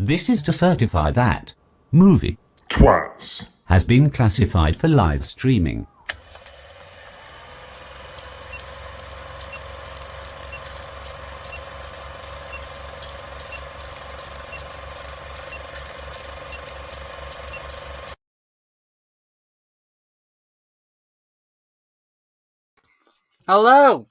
This is to certify that movie Twats has been classified for live streaming. Hello.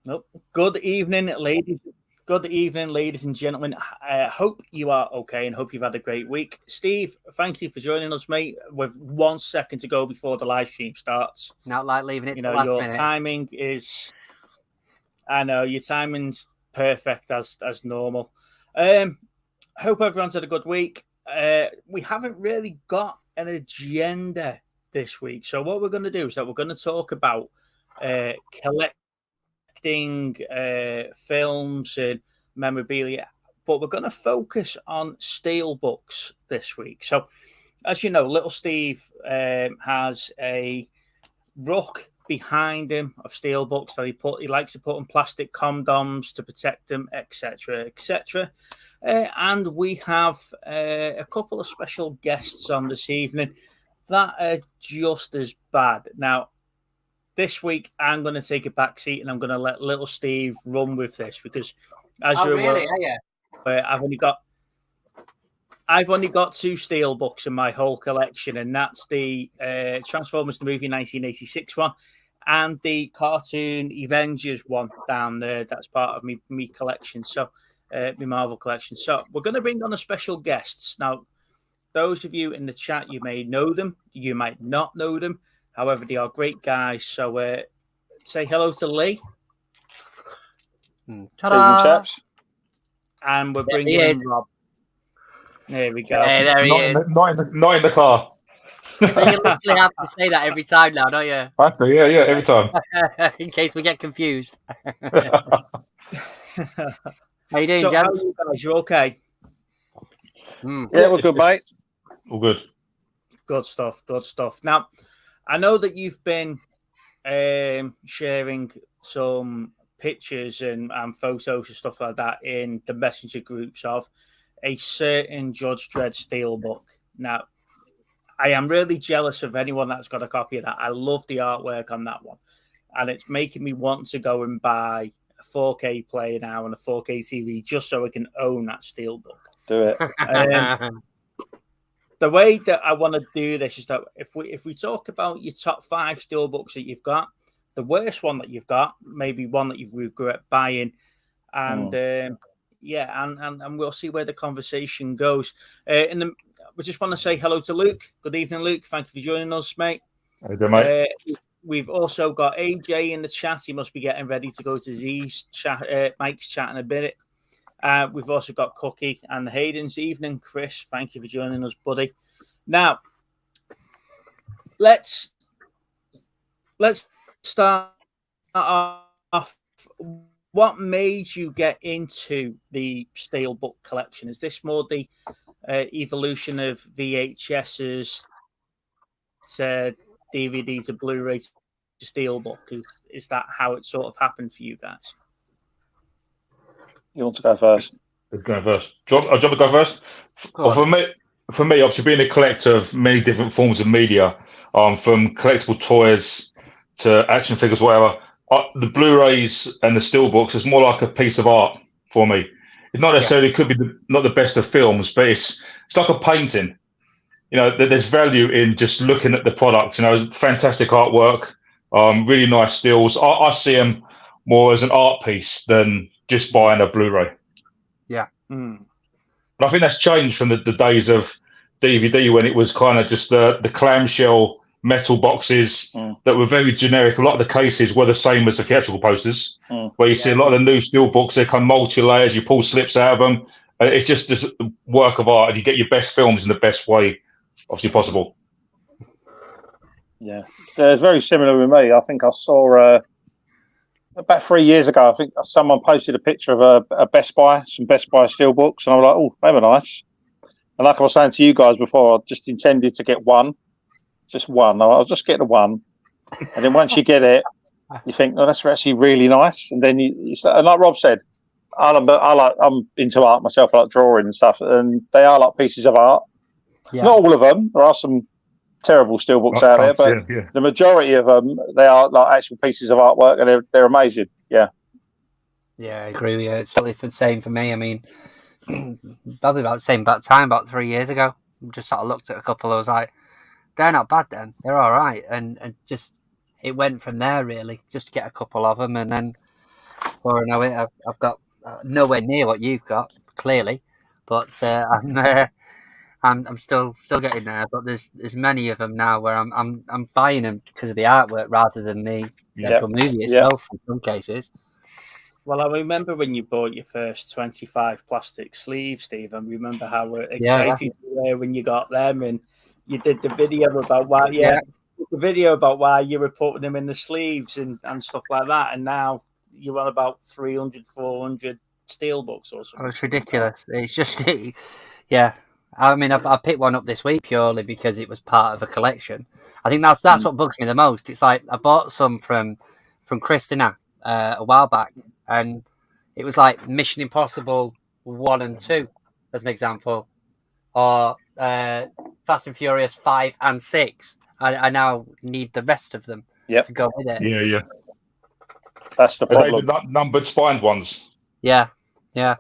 Nope. Good evening, ladies. Good evening, ladies and gentlemen. I hope you are okay and hope you've had a great week. Steve, thank you for joining us, mate. With 1 second to go before the live stream starts. Not like leaving it. You to know, last your minute. timing is. I know your timing's perfect as normal. Hope everyone's had a good week. We haven't really got an agenda this week, so what we're going to do is that we're going to talk about collecting films and memorabilia, but we're going to focus on Steelbooks this week. So, as you know, little Steve has a ruck behind him of Steelbooks that he likes to put on plastic condoms to protect them, etc., etc. And we have a couple of special guests on this evening that are just as bad. Now, this week I'm going to take a back seat and I'm going to let little Steve run with this because, as you're aware, I've only got 2 Steelbooks in my whole collection, and that's the Transformers the movie 1986 one and the cartoon Avengers one down there. That's part of me collection, so my Marvel collection. So we're going to bring on the special guests now. Those of you in the chat, you may know them, you might not know them. However, they are great guys. So say hello to Lee. Ta-da! Chaps. And we're bringing in Rob. There we go. Hey, there he is. Not in the car. You literally have to say that every time now, don't you? I have to, yeah, every time. In case we get confused. How you doing, So, how gents? are you guys? You okay? Yeah, we're good, mate. All good. Good stuff. Good stuff. Now, I know that you've been sharing some pictures and photos and stuff like that in the messenger groups of a certain Judge Dredd Steelbook. Now, I am really jealous of anyone that's got a copy of that. I love the artwork on that one. And it's making me want to go and buy a 4K player now and a 4K TV just so I can own that Steelbook. Do it. The way that I want to do this is that if we talk about your top 5 Steelbooks that you've got, the worst one that you've got, maybe one that you've regret buying, and and we'll see where the conversation goes. We just want to say hello to Luke. Good evening, Luke. Thank you for joining us, mate. How you doing, mate? We've also got AJ in the chat. He must be getting ready to go to Z's chat, Mike's chat in a minute. We've also got Cookie and Hayden's evening. Chris, thank you for joining us, buddy. Now, let's start off. What made you get into the Steelbook collection? Is this more the evolution of VHS's to DVD to Blu-ray to Steelbook? Is that how it sort of happened for you guys? You want to go first? Go first. Do you want to go first? For me, obviously being a collector of many different forms of media, from collectible toys to action figures, whatever, the Blu-rays and the Steelbooks is more like a piece of art for me. It's not necessarily could be not the best of films, but it's like a painting. You know, there's value in just looking at the product. You know, fantastic artwork, really nice stills. I see them more as an art piece than just buying a Blu-ray. Yeah. And I think that's changed from the days of DVD when it was kind of just the clamshell metal boxes that were very generic. A lot of the cases were the same as the theatrical posters, where you see a lot of the new Steelbooks, they come multi-layers, you pull slips out of them. It's just this work of art, and you get your best films in the best way, obviously, possible. Yeah, it's very similar with me. I think I saw about 3 years ago, I think someone posted a picture of a Best Buy, some Best Buy Steelbooks, and I was like, oh, they were nice. And like I was saying to you guys before, I just intended to get one, just one. I'll just get the one. And then once you get it, you think, oh, that's actually really nice. And then you start, and like Rob said, I'm into art myself. I like drawing and stuff, and they are like pieces of art. Yeah. Not all of them. There are some terrible steelbooks out there, but the majority of them, they are like actual pieces of artwork, and they're amazing. Yeah. Yeah, I agree with you. It's totally the same for me. I mean, probably about the same time, about 3 years ago. Just sort of looked at a couple. I was like, they're not bad then. They're all right. And just, it went from there, really, just to get a couple of them. And then, before I know it, I've got nowhere near what you've got, clearly. But I'm still getting there. But there's many of them now where I'm buying them because of the artwork rather than the actual movie itself in some cases. Well, I remember when you bought your first 25 plastic sleeves, Steve. I remember how excited you were when you got them, and you did the video about why. The video about why you were putting them in the sleeves and stuff like that. And now you're on about 300, 400 Steelbooks or something. Oh, it's ridiculous. It's just, yeah. I mean, I picked one up this week purely because it was part of a collection. I think that's what bugs me the most. It's like I bought some from Christina a while back, and it was like Mission Impossible 1 and 2 as an example, or Fast and Furious 5 and 6. I now need the rest of them to go with it. Yeah. That's the problem. Are they the numbered spined ones? Yeah. And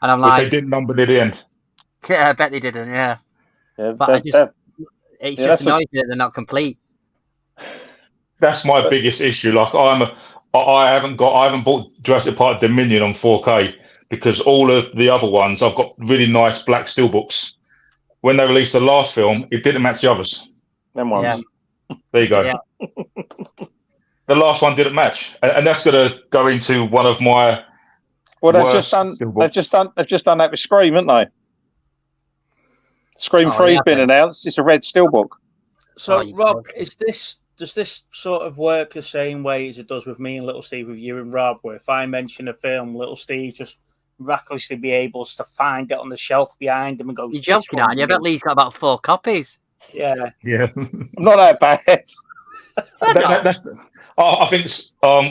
I'm Which like, they didn't number at the end. Yeah, I bet they didn't. Yeah, but it just annoys me that they're not complete. That's my biggest issue. Like I haven't bought Jurassic Park Dominion on 4K because all of the other ones I've got really nice black steelbooks. When they released the last film, it didn't match the others. Them ones. Yeah. There you go. Yeah. The last one didn't match, and that's going to go into one of my. Well, they've just done that with Scream, haven't they? Scream 3's been announced. It's a red steelbook. So, Rob, does this sort of work the same way as it does with me and Little Steve, with you and Rob, where if I mention a film, Little Steve just miraculously be able to find it on the shelf behind him and go, "You're joking, aren't you? I bet Lee's got about 4 copies." Yeah. I'm not that bad. I think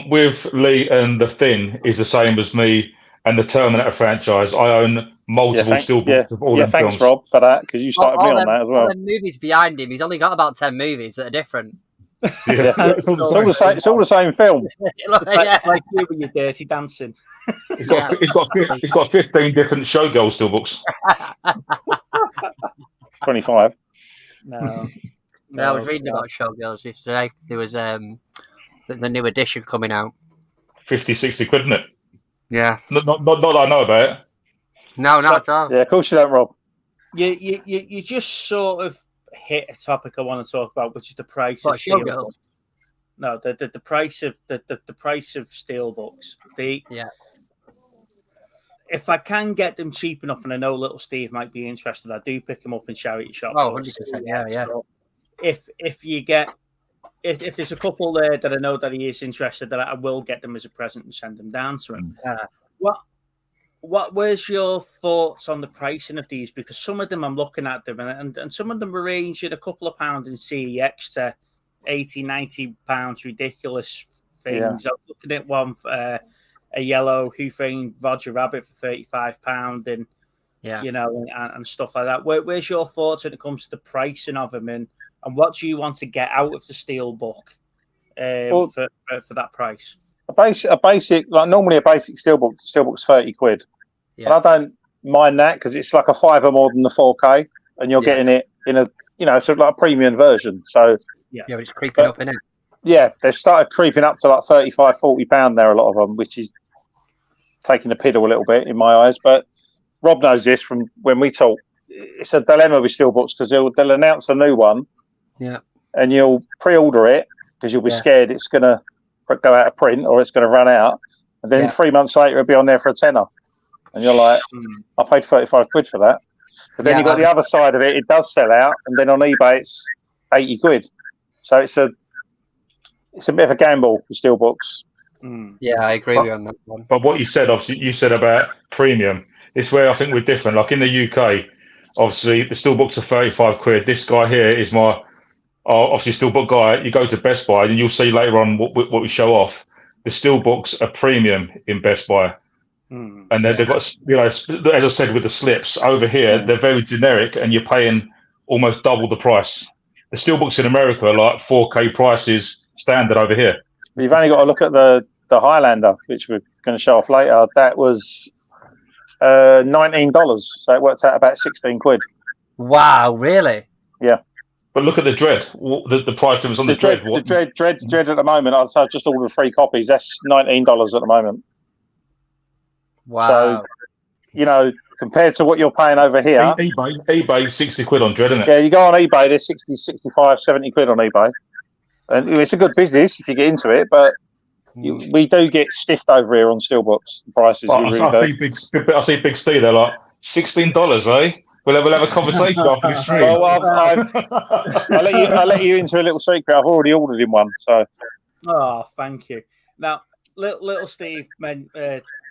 with Lee and The Thing is the same as me and the Terminator franchise. I own multiple steelbooks of all the thanks, films. Rob, for that, because you started me on that as well. All the movies behind him, he's only got about 10 movies that are different. Yeah. It's all the same film. It's like you with your Dirty Dancing. He's got 15 different Showgirl steelbooks. 25. No. I was reading about Showgirls yesterday. There was the new edition coming out. 50, 60 quid, isn't it? Yeah. Not that I know about it. No, not at all. Yeah, of course you don't, Rob. You just sort of hit a topic I want to talk about, which is the price of Showgirls. No, the price of the price of steelbooks. If I can get them cheap enough, and I know Little Steve might be interested, I do pick them up in charity shops. Oh, 100%. Yeah. So if there's a couple there that I know that he is interested, that I will get them as a present and send them down to him. Where's your thoughts on the pricing of these? Because some of them I'm looking at them, and some of them are ranging a couple of pounds in CEX to 80, 90 pounds, ridiculous things. Yeah. I'm looking at one for a yellow Who Framed Roger Rabbit for £35, and and stuff like that. Where's your thoughts when it comes to the pricing of them, and what do you want to get out of the steelbook for that price? A basic, like normally a basic steelbook's 30 quid. Yeah. And I don't mind that because it's like a fiver more than the 4K, and you're getting it in a sort of like a premium version. So but it's creeping up, isn't it? Yeah, they've started creeping up to like £35-40 there, a lot of them, which is taking the piddle a little bit in my eyes. But Rob knows this from when we talk. It's a dilemma with steelbooks because they'll announce a new one, and you'll pre-order it because you'll be scared it's going to go out of print or it's going to run out, and then 3 months later it'll be on there for a tenner, and you're like, I paid 35 quid for that. But then you've got the other side of it does sell out, and then on eBay it's 80 quid. So it's a bit of a gamble for steelbooks. Yeah, I agree with you on that one. But what you said, obviously, you said about premium. It's where I think we're different. Like in the UK, obviously the steelbooks are 35 quid. This guy here is my obviously steelbook guy. You go to Best Buy and you'll see later on what we show off. The steelbooks are premium in Best Buy. And then they've got, as I said, with the slips over here, they're very generic, and you're paying almost double the price. The Steelbooks in America are like 4K prices standard over here. You've only got to look at the Highlander, which we're going to show off later. That was $19, so it worked out about 16 quid. Wow, really? Yeah. But look at the Dread. The price difference on the Dread. The Dread at the moment, I've just ordered 3 copies. That's $19 at the moment. Wow. So, compared to what you're paying over here. eBay 60 quid on Dread, isn't it? Yeah, you go on eBay, there's 60, 65, 70 quid on eBay. And it's a good business if you get into it, but we do get stiffed over here on Steelbooks prices. I see Big Steve. They're like $16, eh? We'll have a conversation after this stream. Well, I'll let you into a little secret. I've already ordered him one. So. Oh, thank you. Now, little Steve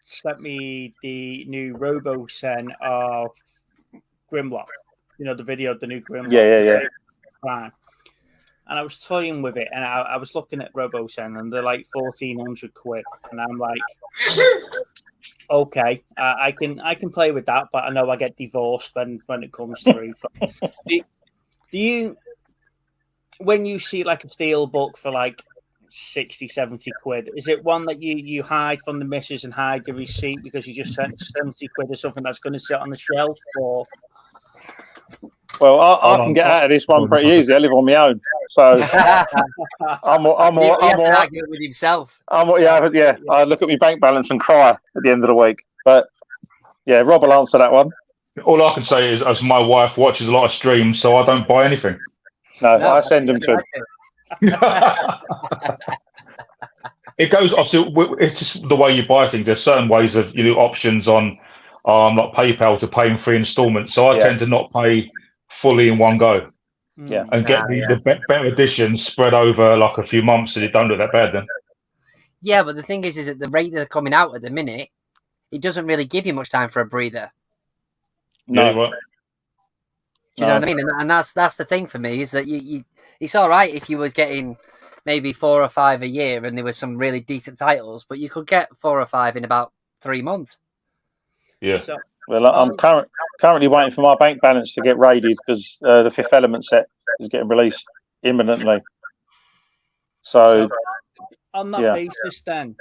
sent me the new RoboSen of Grimlock. The video of the new Grimlock. Yeah. Right. And I was toying with it, and I was looking at RoboSen, and they're like 1,400 quid, and I'm like, okay, I can play with that, but I know I get divorced when it comes through. Do you, when you see like a steel book for like 60, 70 quid, is it one that you hide from the missus and hide the receipt because you just sent 70 quid or something that's going to sit on the shelf? Or well, I can get out of this one pretty easy. I live on my own, so I'm arguing with himself. Yeah. I look at my bank balance and cry at the end of the week. But yeah, Rob will answer that one. All I can say is, as my wife watches a lot of streams, so I don't buy anything. No, I send them to her. It goes. Obviously, it's just the way you buy things. There's certain ways of options on like PayPal to pay in 3 installments. So I tend to not pay fully in one go. Yeah, and get the better edition spread over like a few months, and it don't look that bad then. Yeah, but the thing is at the rate they're coming out at the minute, it doesn't really give you much time for a breather. No. Yeah, right. Do you know what I mean? And that's the thing for me, is that you it's all right if you was getting maybe 4 or 5 a year and there were some really decent titles, but you could get 4 or 5 in about 3 months. Yeah. Well, I'm currently waiting for my bank balance to get raided because the Fifth Element set is getting released imminently. So on that basis, then,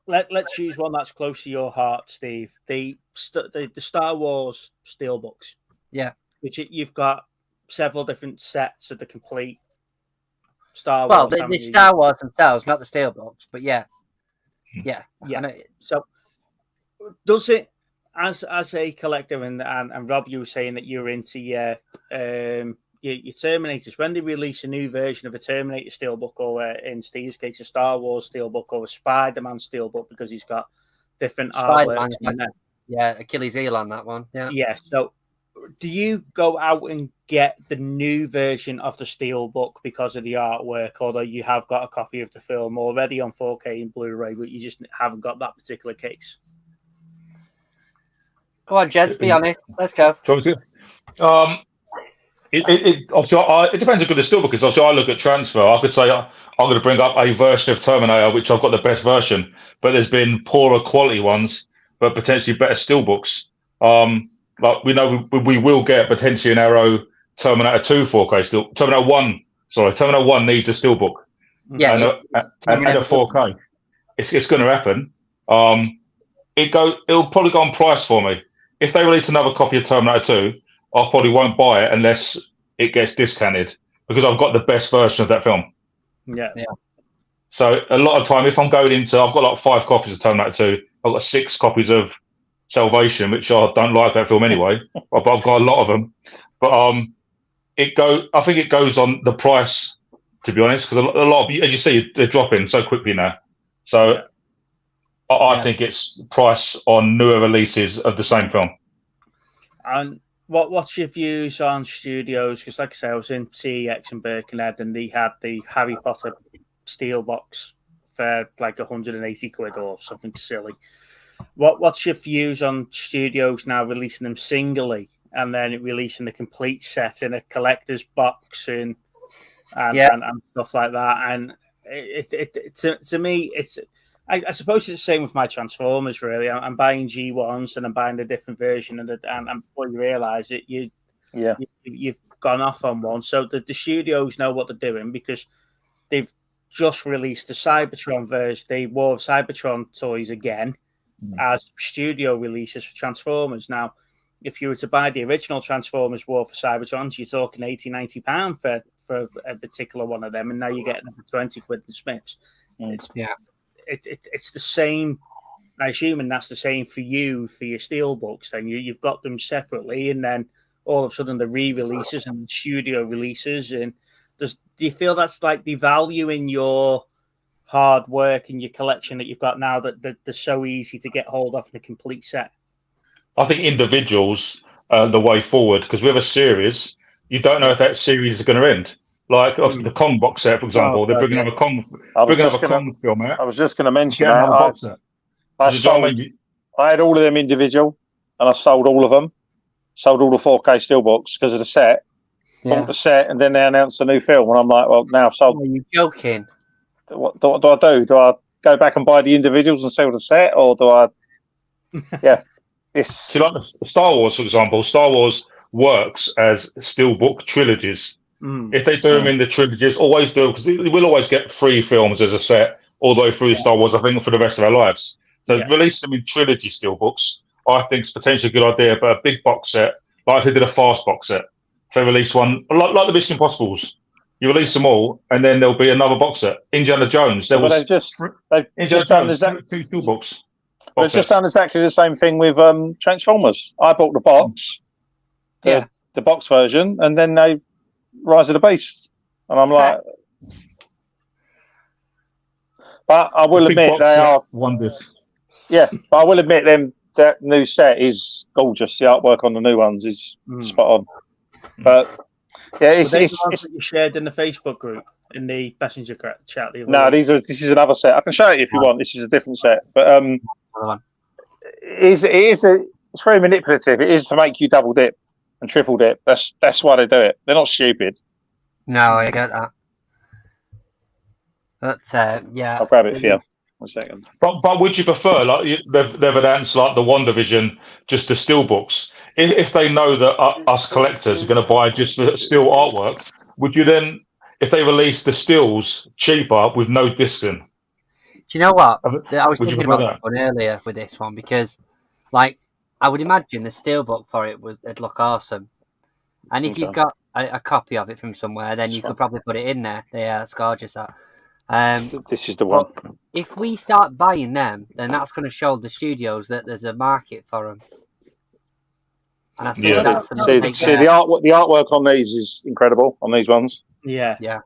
let's use one that's close to your heart, Steve. The Star Wars Steelbooks. Yeah. Which you've got several different sets of the complete Star Wars. Well, the Star Wars themselves, not the Steelbooks, but yeah. So does it, as a collector, and Rob, you were saying that you're into your Terminators, when they release a new version of a Terminator Steelbook, or in Steve's case, a Star Wars Steelbook or a Spider-Man Steelbook, because he's got different artworks in there. Yeah, Achilles heel on that one. Yeah. So do you go out and get the new version of the Steelbook because of the artwork, or you have got a copy of the film already on 4K and Blu-ray, but you just haven't got that particular case? Go on, gents, be honest. Let's go. It obviously it depends how good the Steelbook is. Obviously, I look at transfer. I could say I'm going to bring up a version of Terminator, which I've got the best version, but there's been poorer quality ones, but potentially better Steelbooks. Like we know, we will get potentially an Arrow Terminator 2 4K still. Terminator 1 needs a Steelbook. Yeah, and a 4K. It's going to happen. It'll probably go on price for me. If they release another copy of Terminator 2, I probably won't buy it unless it gets discounted, because I've got the best version of that film. Yeah. So a lot of time, if I'm going into, I've got like 5 copies of Terminator 2. I've got 6 copies of Salvation, which I don't like that film anyway. But I've got a lot of them. But I think it goes on the price, to be honest, because a lot of, as you see, they're dropping so quickly now. So I think it's price on newer releases of the same film. And what's your views on studios? Because like I say, I was in CEX in Birkenhead, and they had the Harry Potter Steelbox for like 180 quid or something silly. What's your views on studios now releasing them singly and then releasing the complete set in a collector's box and stuff like that? And to me, I suppose it's the same with my Transformers. Really, I'm buying G1s and I'm buying a different version, and before you realise it, you've gone off on one. So the studios know what they're doing because they've just released the Cybertron version. They wore Cybertron toys again as studio releases for Transformers. Now, if you were to buy the original Transformers War for Cybertrons, you're talking £80-90 for a particular one of them, and now you're getting them for 20 quid in Smiths. It's the same. I assume, and that's the same for you for your Steelbooks. Then you've got them separately, and then all of a sudden the re-releases and studio releases. And do you feel that's like devaluing your hard work and your collection that you've got now that they're so easy to get hold of in a complete set? I think individuals are the way forward, because with a series, you don't know if that series is going to end. Like the Kong box set, for example, they're bringing another Kong film out. I was just going to mention that. Box set. I had all of them individual, and I sold all of them. Sold all the 4K Steelbooks because of the set. Bought the set, and then they announced a new film, and I'm like, well, now I've sold. Are you joking? What do I do? Do I go back and buy the individuals and sell the set, or do I? Yeah. See, like the Star Wars, for example, Star Wars works as Steelbook trilogies. If they do them in the trilogies, always do, because we'll always get 3 films as a set all the way through Star Wars, I think, for the rest of our lives. So release them in trilogy Steelbooks, I think, is potentially a good idea. But a big box set, like if they did a fast box set, if they release one, like the Mission Impossibles, you release them all, and then there'll be another box set. Indiana Jones, they've just done 2 Steelbooks. They've just done exactly the same thing with Transformers. I bought the box, the box version, and then they Rise of the Beast, and I'm like, but I will admit they are wonders. Yeah, but I will admit that new set is gorgeous. The artwork on the new ones is spot on. But yeah, it's that you shared in the Facebook group in the messenger chat. This is another set. I can show it if you want. This is a different set, but it's very manipulative. It is to make you double dip and triple dip. That's why they do it. They're not stupid. No, I get that. But I'll grab it for you. 1 second. But would you prefer, like they've announced, like the WandaVision, just the Steelbooks? If they know that us collectors are going to buy just the steel artwork, would you then, if they release the stills cheaper with no disc in? Do you know what? I was thinking about that one earlier with this one, because, like, I would imagine the steelbook for it'd look awesome. And if you've got a copy of it from somewhere, then you could probably put it in there. Yeah, it's gorgeous. That. This is the one. If we start buying them, then that's going to show the studios that there's a market for them. And I think that's the artwork on these is incredible. On these ones, yeah.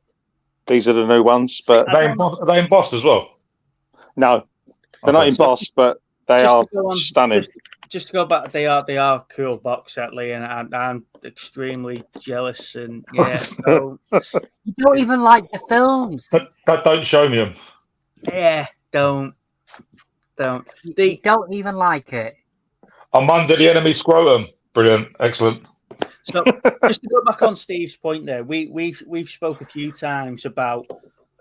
These are the new ones, but are they embossed as well? No, they're not embossed, but they are stunning. Just to go back, they are cool box set, Lee, and I'm extremely jealous. And yeah, you don't even like the films. Don't show me them. Yeah, don't. You don't even like it. I'm under the enemy scrotum. Brilliant, excellent. So just to go back on Steve's point there, we've spoke a few times about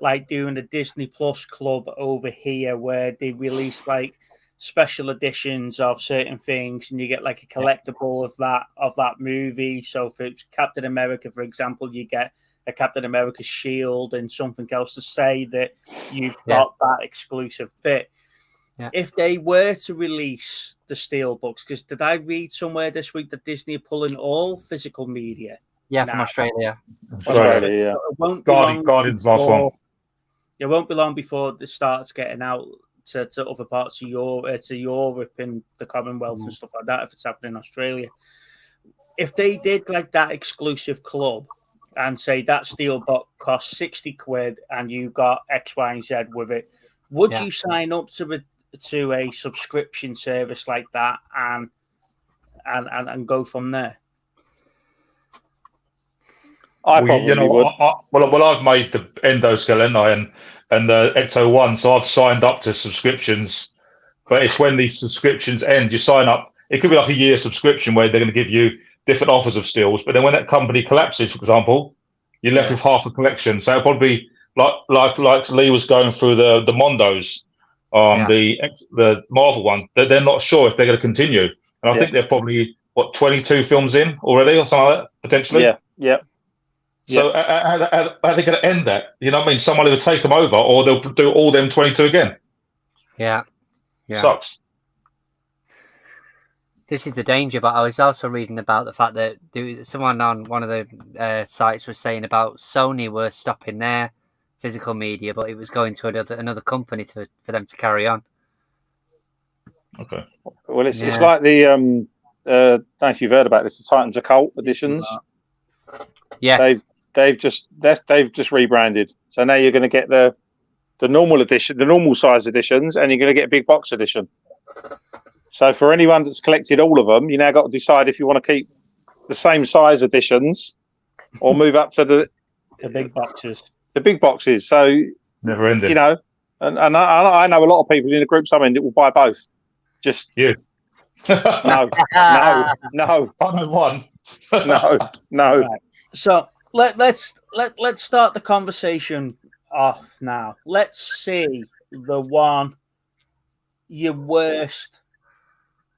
like doing a Disney Plus club over here where they release like special editions of certain things, and you get like a collectible of that movie. So for Captain America, for example, you get a Captain America shield and something else to say that you've got that exclusive bit. Yeah. If they were to release the Steelbooks, because did I read somewhere this week that Disney are pulling all physical media? Yeah, from Australia. Australia, yeah. It won't Guardians last one. It won't be long before it starts getting out to other parts of Europe and the Commonwealth and stuff like that, if it's happening in Australia. If they did like that exclusive club and say that Steelbook costs 60 quid and you got X, Y, and Z with it, would you sign up to a subscription service like that and go from there? I've made the endoskeleton and the Ecto 1, so I've signed up to subscriptions. But it's when these subscriptions end, you sign up. It could be like a year subscription where they're going to give you different offers of steels. But then when that company collapses, for example, you're left with half a collection. So it'll probably be like Lee was going through the Mondos. the Marvel one, they're not sure if they're going to continue. And I think they're probably 22 films in already, or something like that, potentially. Yeah. So how are they going to end that? You know what I mean? Someone will take them over, or they'll do all them 22 again. Yeah. Sucks. This is the danger, but I was also reading about the fact that someone on one of the sites was saying about Sony were stopping their physical media, but it was going to another company for them to carry on. Okay. Well, it's like the I don't know if you've heard about this, the Titans Occult editions. Yes. They've just rebranded. So now you're going to get the normal edition, the normal size editions, and you're going to get a big box edition. So for anyone that's collected all of them, you now got to decide if you want to keep the same size editions or move up to the big boxes. The big boxes. So never ending. You know, and I know a lot of people in the groups I'm in that will buy both. Just you. No. I know one. No. Right. So let's start the conversation off now. Let's see your worst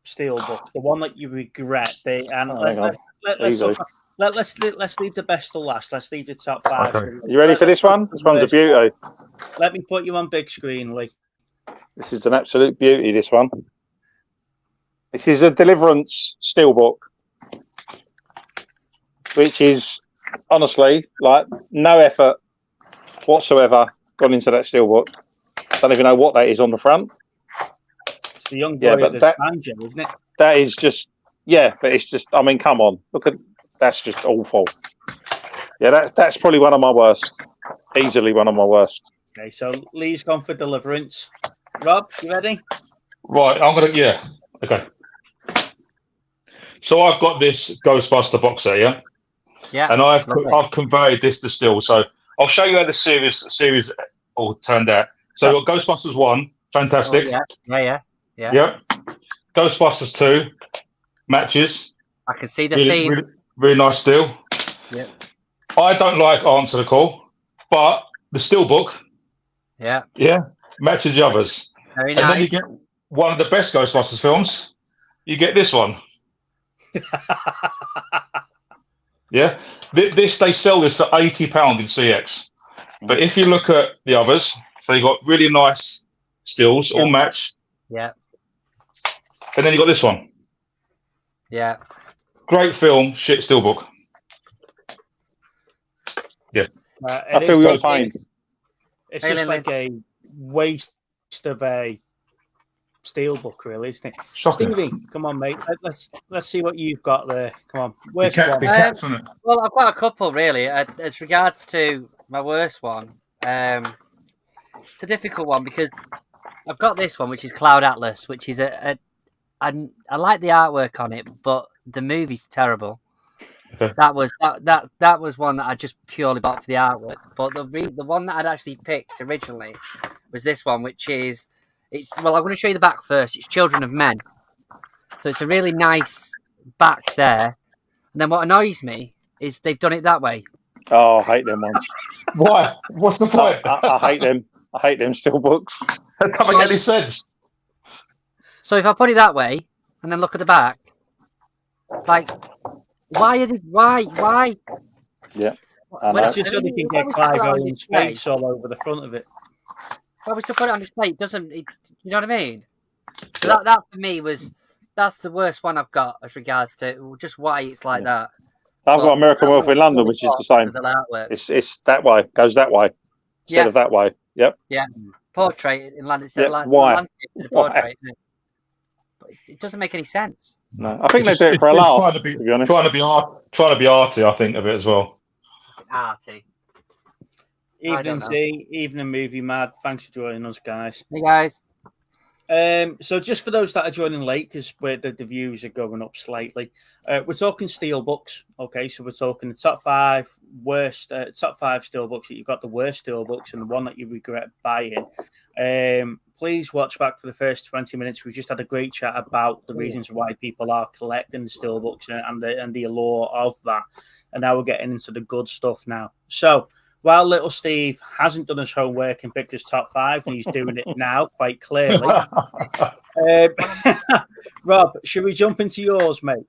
Steelbook, the one that you regret. Let's leave the best to last. Let's leave the top 5. Okay. You ready for this one? This one's a beauty. Let me put you on big screen, Lee. This is an absolute beauty. This one. This is a Deliverance Steelbook, which is honestly like no effort whatsoever gone into that Steelbook. Don't even know what that is on the front. It's the young boy of the banjo, isn't it? That is just, but it's just, I mean, come on. Look at, that's just awful. Yeah, that's probably one of my worst. Easily one of my worst. Okay, so Lee's gone for Deliverance. Rob, you ready? Right, okay. So I've got this Ghostbuster box set, yeah? Yeah. And I've conveyed this to Steel. So I'll show you how the series all turned out. So you've got Ghostbusters 1, fantastic. Oh, yeah. Yep. Ghostbusters 2, matches. I can see the theme. Really nice steel. Yeah. I don't like Answer the Call, but the Steelbook, matches the others. Very and nice. then you get one of the best Ghostbusters films. You get this one. Yeah. This they sell this for £80 in CX. But if you look at the others, so you got really nice stills, all match. Yeah. And then you got this one. Yeah. Great film, shit Steelbook. Yes. I feel your pain. It's just like a waste of a Steelbook, really, isn't it? Shocking. Stevie, come on, mate. Let's see what you've got there. Come on. Worst one. Well, I've got a couple, really. As regards to my worst one, it's a difficult one because I've got this one, which is Cloud Atlas, which is I like the artwork on it, but the movie's terrible. Okay. That was one that I just purely bought for the artwork. But the one that I'd actually picked originally was this one, which is I'm going to show you the back first. It's Children of Men, so it's a really nice back there. And then what annoys me is they've done it that way. Oh, I hate them ones. Why? What's the point? I hate them. I hate them Steelbooks. That doesn't make any sense. So if I put it that way and then look at the back, like, why? Yeah. It's just so they can get Clive Owen's face all over the front of it. Why would you put it on display? It doesn't. You know what I mean? So that for me that's the worst one I've got as regards to just why it's like that. I've got American Wolf in London, which is the same. It's that way, goes that way instead of that way. Yep. Yeah. Portrait in London instead of why? landscape in the portrait. But it doesn't make any sense. No, I think they do it for a laugh. Trying to be arty, I think, of it as well. Arty. Evening Movie Mad. Thanks for joining us, guys. Hey guys. So just for those that are joining late, because the views are going up slightly, we're talking Steelbooks. Okay, so we're talking the top 5 worst, top 5 Steelbooks that you've got the worst Steelbooks and the one that you regret buying. Please watch back for the first 20 minutes. We've just had a great chat about the reasons why people are collecting the Steelbooks and the allure of that. And now we're getting into the good stuff now. So while little Steve hasn't done his homework and picked his top 5, and he's doing it now quite clearly. Rob, should we jump into yours, mate?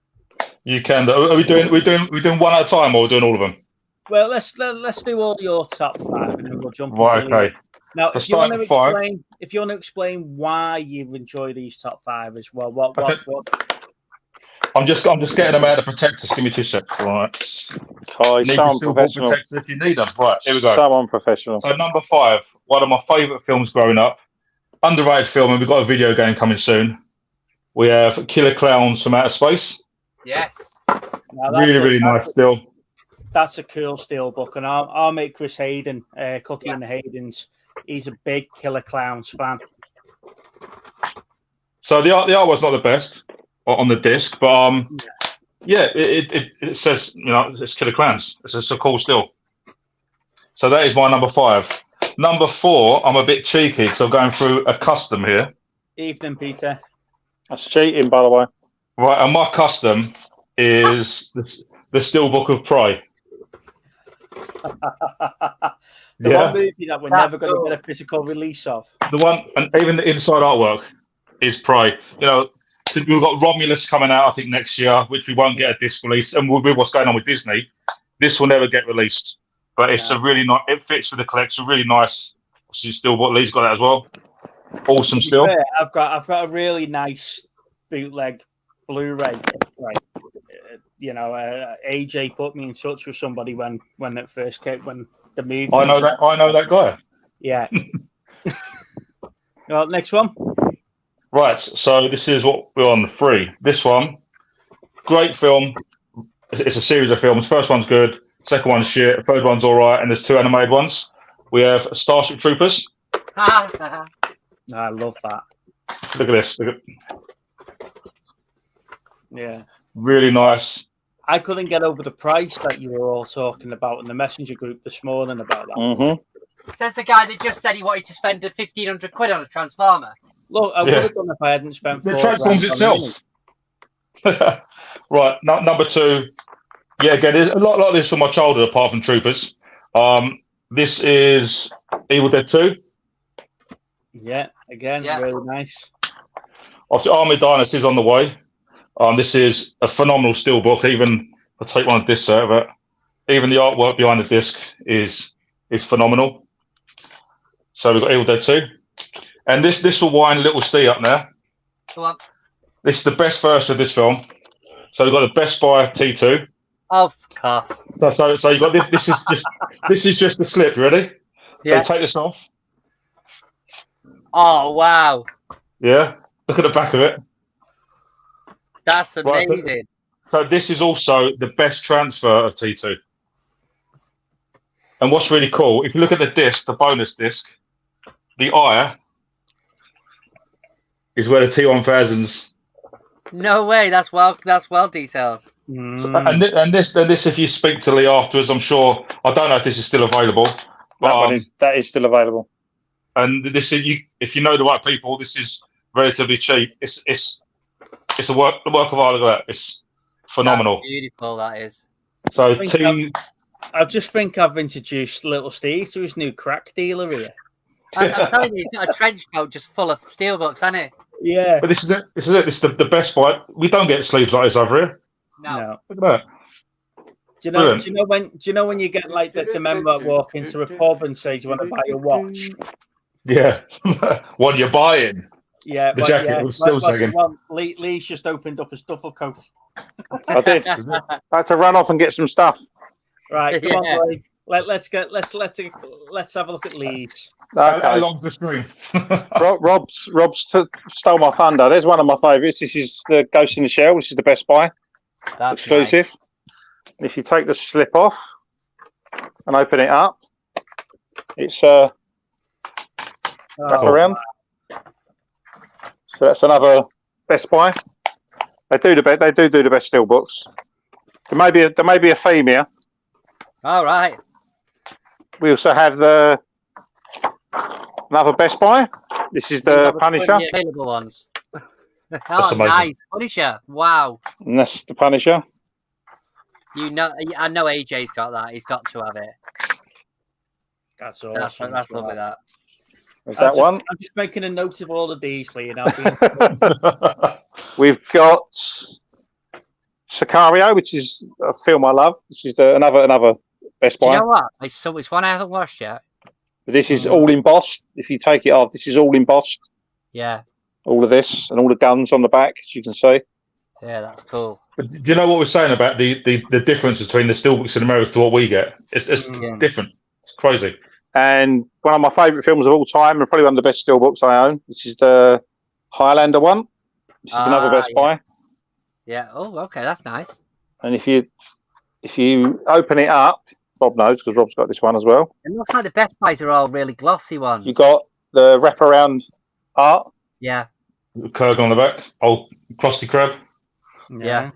You can. Are we doing one at a time, or are we doing all of them? Well, let's do all your top 5, and then we'll jump Right. into Okay. Now, So if you want to starting at 5. explain, why you enjoy these top 5 as well, what? I'm just getting them out of the protectors. Give me 2 seconds. All right. Oh, Need so the Steelbook unprofessional. protectors if you need them. Right. Here we go. So unprofessional. So number 5, one of my favourite films growing up, underrated film, and we've got a video game coming soon. We have Killer Clowns from Outer Space. Yes. Really nice still. That's a cool Steelbook, and our mate Chris Hayden, Cookie and the Haydens, he's a big Killer Clowns fan. So the artwork's not the best on the disc, but yeah, it says, you know, it's Killer Clowns. It's a cool still. So that is my number 5. Number 4, I'm a bit cheeky because I'm going through a custom here. Evening, Peter. That's cheating, by the way. Right, and my custom is the Steelbook of Prey. The Yeah. one movie that we're never going to get a physical release of. The one, and even the inside artwork is Prey. You know, we've got Romulus coming out, I think, next year, which we won't get a disc release. And with what's going on with Disney, this will never get released. But it's a really nice, it fits with the collection, really nice. Still, what Lee's got that as well. Awesome still. Fair, I've got a really nice bootleg Blu-ray. Right. You know, AJ put me in touch with somebody when it first came, when the movie. I know that guy. Yeah. Well, next one. Right, so this is what we're on, 3. This one, great film. It's a series of films. First one's good. Second one's shit. Third one's all right. And there's 2 animated ones. We have Starship Troopers. I love that. Look at this. Yeah. Really nice. I couldn't get over the price that you were all talking about in the messenger group this morning about that. Mm-hmm. Says the guy that just said he wanted to spend 1,500 quid on a Transformer. Look, I would have done if I hadn't spent. It transforms itself. Right, number 2. Yeah, again, there's a lot like this from my childhood, apart from Troopers. This is Evil Dead 2. Yeah, again, really nice. Obviously, Army Dynasty is on the way. This is a phenomenal steelbook. Even I'll take one of this out of it. Even the artwork behind the disc is phenomenal. So we've got Evil Dead 2. And this will wind little Steve up now. Go on. This is the best version of this film. So we've got a Best Buy T2. Oh, fuck off. So you got this. This is just the slip. Ready? Yeah. So take this off. Oh, wow. Yeah. Look at the back of it. That's Right, amazing. so this is also the best transfer of T2. And what's really cool, if you look at the disc, the bonus disc, the eye is where the T1000s. No way. That's well detailed. And this, if you speak to Lee afterwards, I'm sure. I don't know if this is still available. But, that is still available. And this is if you know the right people, this is relatively cheap. It's a work of art. Look at that. It's phenomenal. That's beautiful, that is. So I just think I've introduced little Steve to his new crack dealer here. I'm telling you, he's got a trench coat just full of steelbooks, hasn't it? Yeah. But this is it. This is the best buy. We don't get sleeves like this over here. No. Look at that. Do you know when you get like the member that walk into a pub and say, "Do you want to buy a watch?" Yeah. What are you buying? Yeah, the jacket was still saying. Lee's just opened up his duffel coat. I did. I had to run off and get some stuff. Right, come on, Lee. Let's have a look at Lee's. Okay. How long's the string? Rob's stole my thunder. There's one of my favourites. This is the Ghost in the Shell. This is the Best Buy exclusive. Nice. If you take the slip off and open it up, it's wrap around. So that's another Best Buy. They do the best steelbooks. There may be a theme here. All right. We also have another Best Buy. This is the Punisher. The available ones. Oh, nice. Punisher. Wow. And that's the Punisher. I know AJ's got that. He's got to have it. That's awesome. That's lovely. That. There's that one. I'm just making a note of all of these, Lee, and I'll be. We've got Sicario, which is a film I love. This is another Best Do Buy. you know what? It's one I haven't watched yet. But this is all embossed. If you take it off, this is all embossed. Yeah. All of this and all the guns on the back, as you can see. Yeah, that's cool. But do you know what we're saying about the difference between the Steelbooks in America to what we get? It's different. It's crazy. And one of my favourite films of all time, and probably one of the best Steelbooks I own. This is the Highlander one. This is another Best Buy. Yeah. Oh, okay, that's nice. And if you open it up, Rob knows because Rob's got this one as well. It looks like the Best Buys are all really glossy ones. You got the wraparound art. Yeah. Kurgan on the back. Old Krusty Krab. Yeah.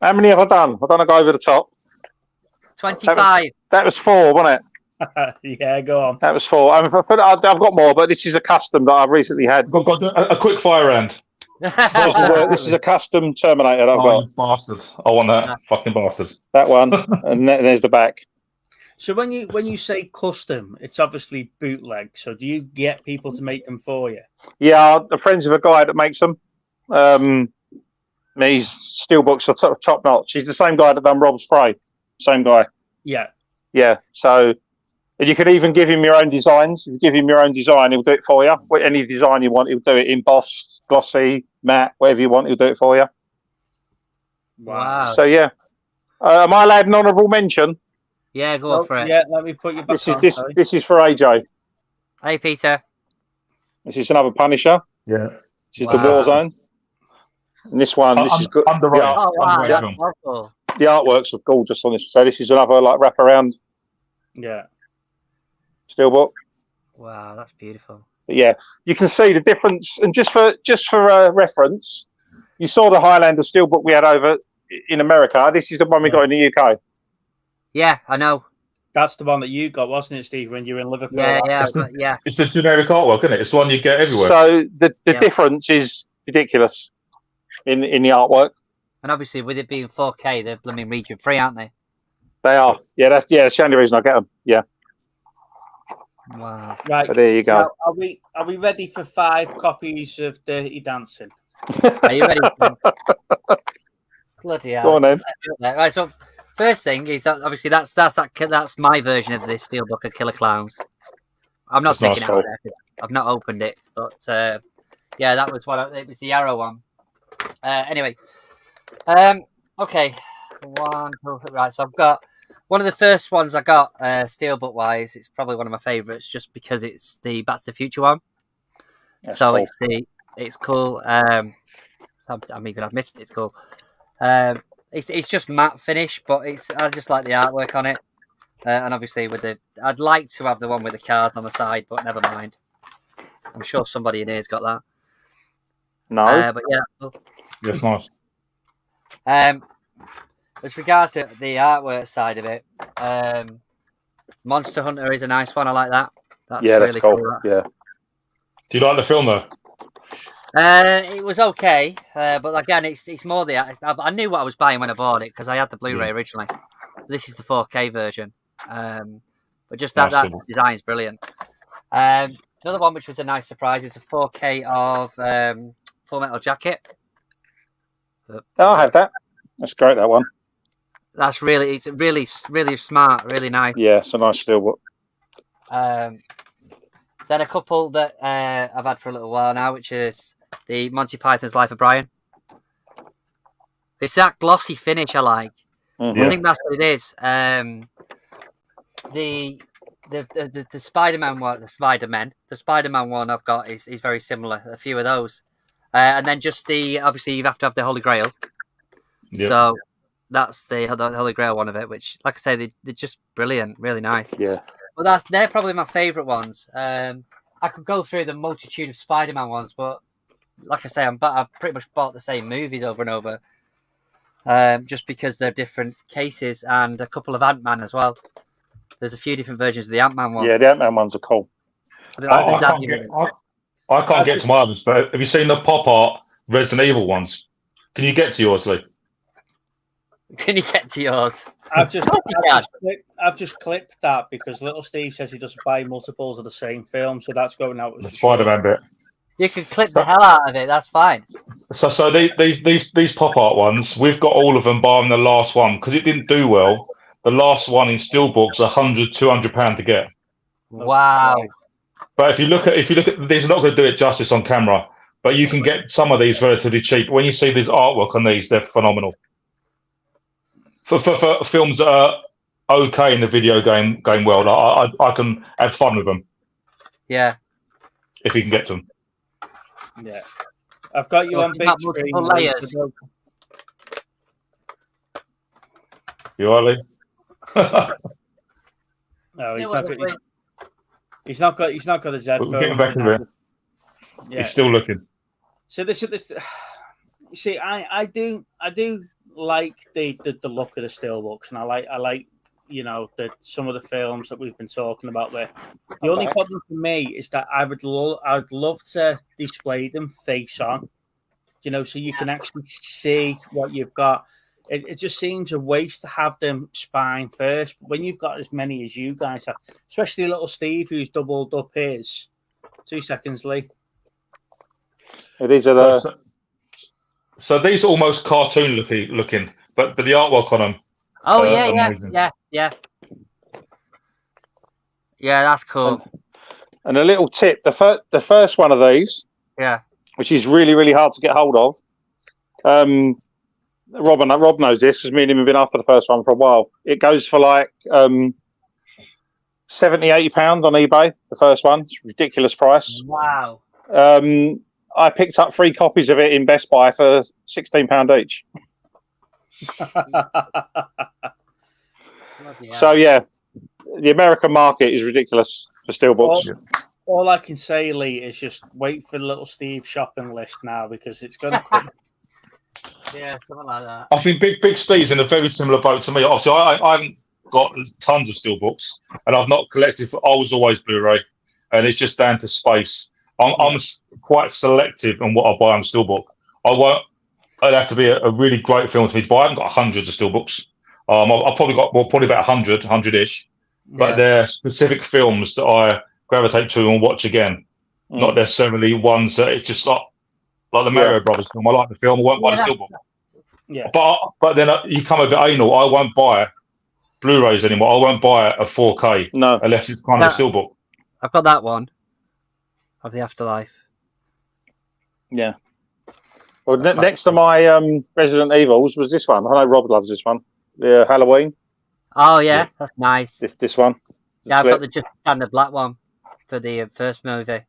How many have I done? I've done a go over the top. 25. That was 4, wasn't it? Yeah, go on. That was 4. I mean, I've got more, but this is a custom that I've recently had. Got a quick fire round. This is a custom Terminator that I've got. You bastard. I want that. Fucking bastard. That one. And there's the back. So when you say custom, it's obviously bootleg. So do you get people to make them for you? Yeah, I'm friends with a guy that makes them. His Steelbooks are top notch. He's the same guy that done Rob's Prey. Same guy. Yeah. Yeah. So, and you can even give him your own designs. If you give him your own design, he'll do it for you. Any design you want, he'll do it embossed, glossy, matte, whatever you want, he'll do it for you. Wow. So yeah. Am I allowed an honourable mention? Yeah, go for it. Yeah, let me put you back on. This is for AJ. Hey, Peter. This is another Punisher. Yeah. This is the Warzone. And this one, this is good. Underrated. Oh, wow. Underrated That's film. awful. The artworks are gorgeous on this. So this is another like wraparound Yeah. Steelbook. Wow, that's beautiful. But yeah, you can see the difference. And just for reference, you saw the Highlander Steelbook we had over in America. This is the one we got in the UK. Yeah, I know. That's the one that you got, wasn't it, Steve, when you were in Liverpool? Yeah. It's the generic artwork, isn't it? It's the one you get everywhere. So the difference is ridiculous in the artwork. And obviously, with it being 4K, they're blooming region free, aren't they? They are. Yeah, that's the only reason I get them. Yeah. Wow. Right. So there you go. Now, are we ready for 5 copies of Dirty Dancing? Are you ready? Bloody hell. Go on then. Right, so first thing is obviously that's my version of this Steelbook of Killer Clowns. I'm not taking it out. I've not opened it, but yeah, that was it was the Arrow one. Anyway, okay, right. So I've got one of the first ones I got Steelbook wise. It's probably one of my favourites just because it's the Back to the Future one. That's so cool. it's cool. I'm even admitting it's cool. It's just matte finish, but I just like the artwork on it. And obviously I'd like to have the one with the cars on the side, but never mind. I'm sure somebody in here's got that. No. But yeah, cool. Yes, nice. As regards to the artwork side of it, Monster Hunter is a nice one. I like that. That's really cool. Yeah. Do you like the film though? It was okay, but again, it's more I knew what I was buying when I bought it because I had the Blu-ray originally. This is the 4K version, but just that design is brilliant. Another one which was a nice surprise is a 4K of Full Metal Jacket. I have that. That's great. That one. It's really smart, really nice. Yeah, it's a nice Steelbook. Then a couple that I've had for a little while now, which is the Monty Python's Life of Brian. It's that glossy finish I like. Mm-hmm. I think that's what it is. The Spider-Man one, the Spider-Man one I've got is very similar. A few of those, and then just obviously you have to have the Holy Grail. Yep. So that's the Holy Grail one of it, which, like I say, they're just brilliant, really nice. Yeah. Well, they're probably my favourite ones. I could go through the multitude of Spider-Man ones, but like I say, I've pretty much bought the same movies over and over, just because they're different cases, and a couple of Ant-Man as well. There's a few different versions of the Ant-Man one. Yeah, the Ant-Man ones are cool. I can't get to my others, but have you seen the pop art Resident Evil ones? Can you get to yours, Lee? Can you get to yours? I've just clipped that because Little Steve says he doesn't buy multiples of the same film, so that's going out. The Spider-Man bit. You can clip the hell out of it. That's fine. So these pop art ones, we've got all of them bar the last one because it didn't do well. The last one in Steelbooks, £100-200 to get. Wow. But if you look at these, are not going to do it justice on camera. But you can get some of these relatively cheap. When you see this artwork on these, they're phenomenal. For films that are okay in the video game going world, I can have fun with them. Yeah. If you can get to them. Yeah. I've got you on big screen. Layers. You are, Lee? No, he's not got. He's not got his headphones. We're getting back to it. Yeah. He's still looking. So this. You see, I do like the look of the Steelbooks, and I like some of the films that we've been talking about there. The only problem for me is that I'd love to display them face on, so you can actually see what you've got. It just seems a waste to have them spine first. When you've got as many as you guys have, especially Little Steve, who's doubled up his. 2 seconds, Lee. These are the... So these are almost cartoon looking, but the artwork on them. Oh yeah, that's cool. And a little tip: the first one of these, which is really really hard to get hold of. Rob knows this because me and him have been after the first one for a while. It goes for like £70-80 on eBay. The first one, it's a ridiculous price. Wow. I picked up 3 copies of it in Best Buy for £16 each. So yeah, the American market is ridiculous for Steelbooks. All I can say, Lee, is just wait for Little Steve's shopping list now because it's going to come. Yeah, something like that. I think Big Steve's in a very similar boat to me. Obviously, I haven't got tons of Steelbooks, and I've not collected. I was always Blu-ray, and it's just down to space. I'm quite selective on what I buy on Steelbook. It'd have to be a really great film to me to buy. I haven't got hundreds of Steelbooks. I've probably got probably about 100-ish, but they're specific films that I gravitate to and watch again. Not necessarily ones that it's just like the Mario Brothers film. I like the film. I won't buy the Steelbook. Yeah. But then you come a bit anal. I won't buy Blu-rays anymore. I won't buy a 4K unless it's kind of a Steelbook. I've got that one of the Afterlife. Yeah. Well, next to my Resident Evils was this one. I know Rob loves this one. The Halloween. Oh yeah, that's nice. This one. Yeah, I've got the just standard black one for the first movie.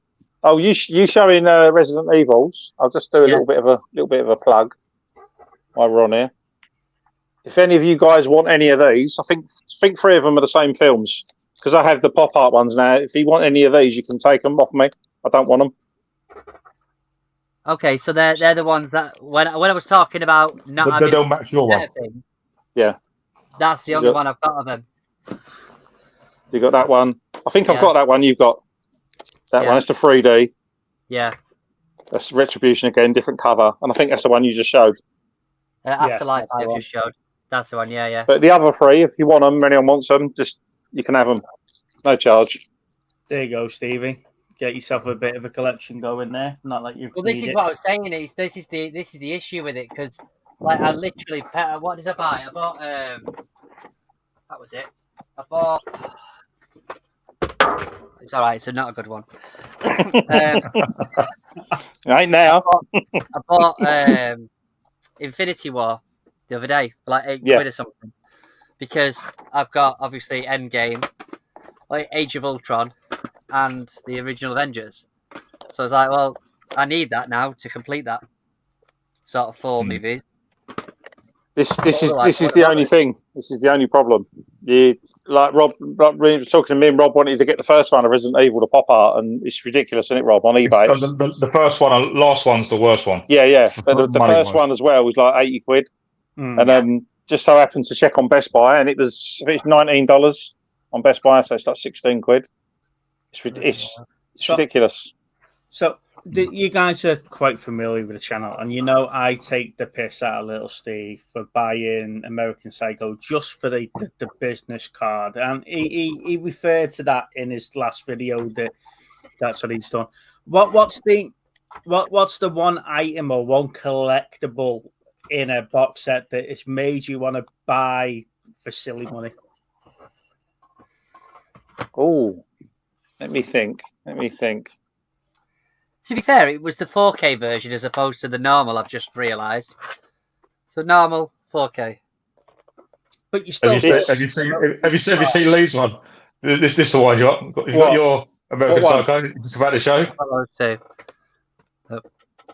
Oh, you showing Resident Evils? I'll just do a little bit of a plug while we're on here. If any of you guys want any of these, I think 3 of them are the same films because I have the pop art ones now. If you want any of these, you can take them off me. I don't want them. Okay, so they're the ones that when I was talking about not having they'll match your one. Yeah, that's the only one I've got of them. You got that one? I think I've got that one. You've got that one. It's the 3D. Yeah. That's Retribution again, different cover, and I think that's the one you just showed. Afterlife, I just showed. That's the one. Yeah. But the other 3, if you want them, anyone wants them, just you can have them, no charge. There you go, Stevie. Get yourself a bit of a collection going there. Not like you. Well, this is what I was saying. This is the issue with it because, like, I literally what did I buy? I bought that was it. I bought. It's all right. So not a good one. Right now. I bought Infinity War the other day for like £8 or something because I've got obviously Endgame, like Age of Ultron, and the original Avengers. So I was like, well, I need that now to complete that sort of 4 movies. This is the only thing. This is the only problem. Rob was talking to me, and Rob wanted to get the first one of Resident Evil, the pop art, and it's ridiculous, isn't it, Rob? On eBay, the first one, last one's the worst one. Yeah. But the first one as well was like £80, and then just so happened to check on Best Buy, and it's $19 on Best Buy, so it's like £16. It's ridiculous. So You guys are quite familiar with the channel, and you know I take the piss out of Little Steve for buying American Psycho just for the business card, and he referred to that in his last video that that's what he's done. What's the one item or one collectible in a box set that has made you want to buy for silly money? Oh, let me think. To be fair, it was the 4K version as opposed to the normal. I've just realised. So normal 4K. But you still Have you seen Lee's one? This is the one you got. You've got your American Psycho. It's about the show. Those two.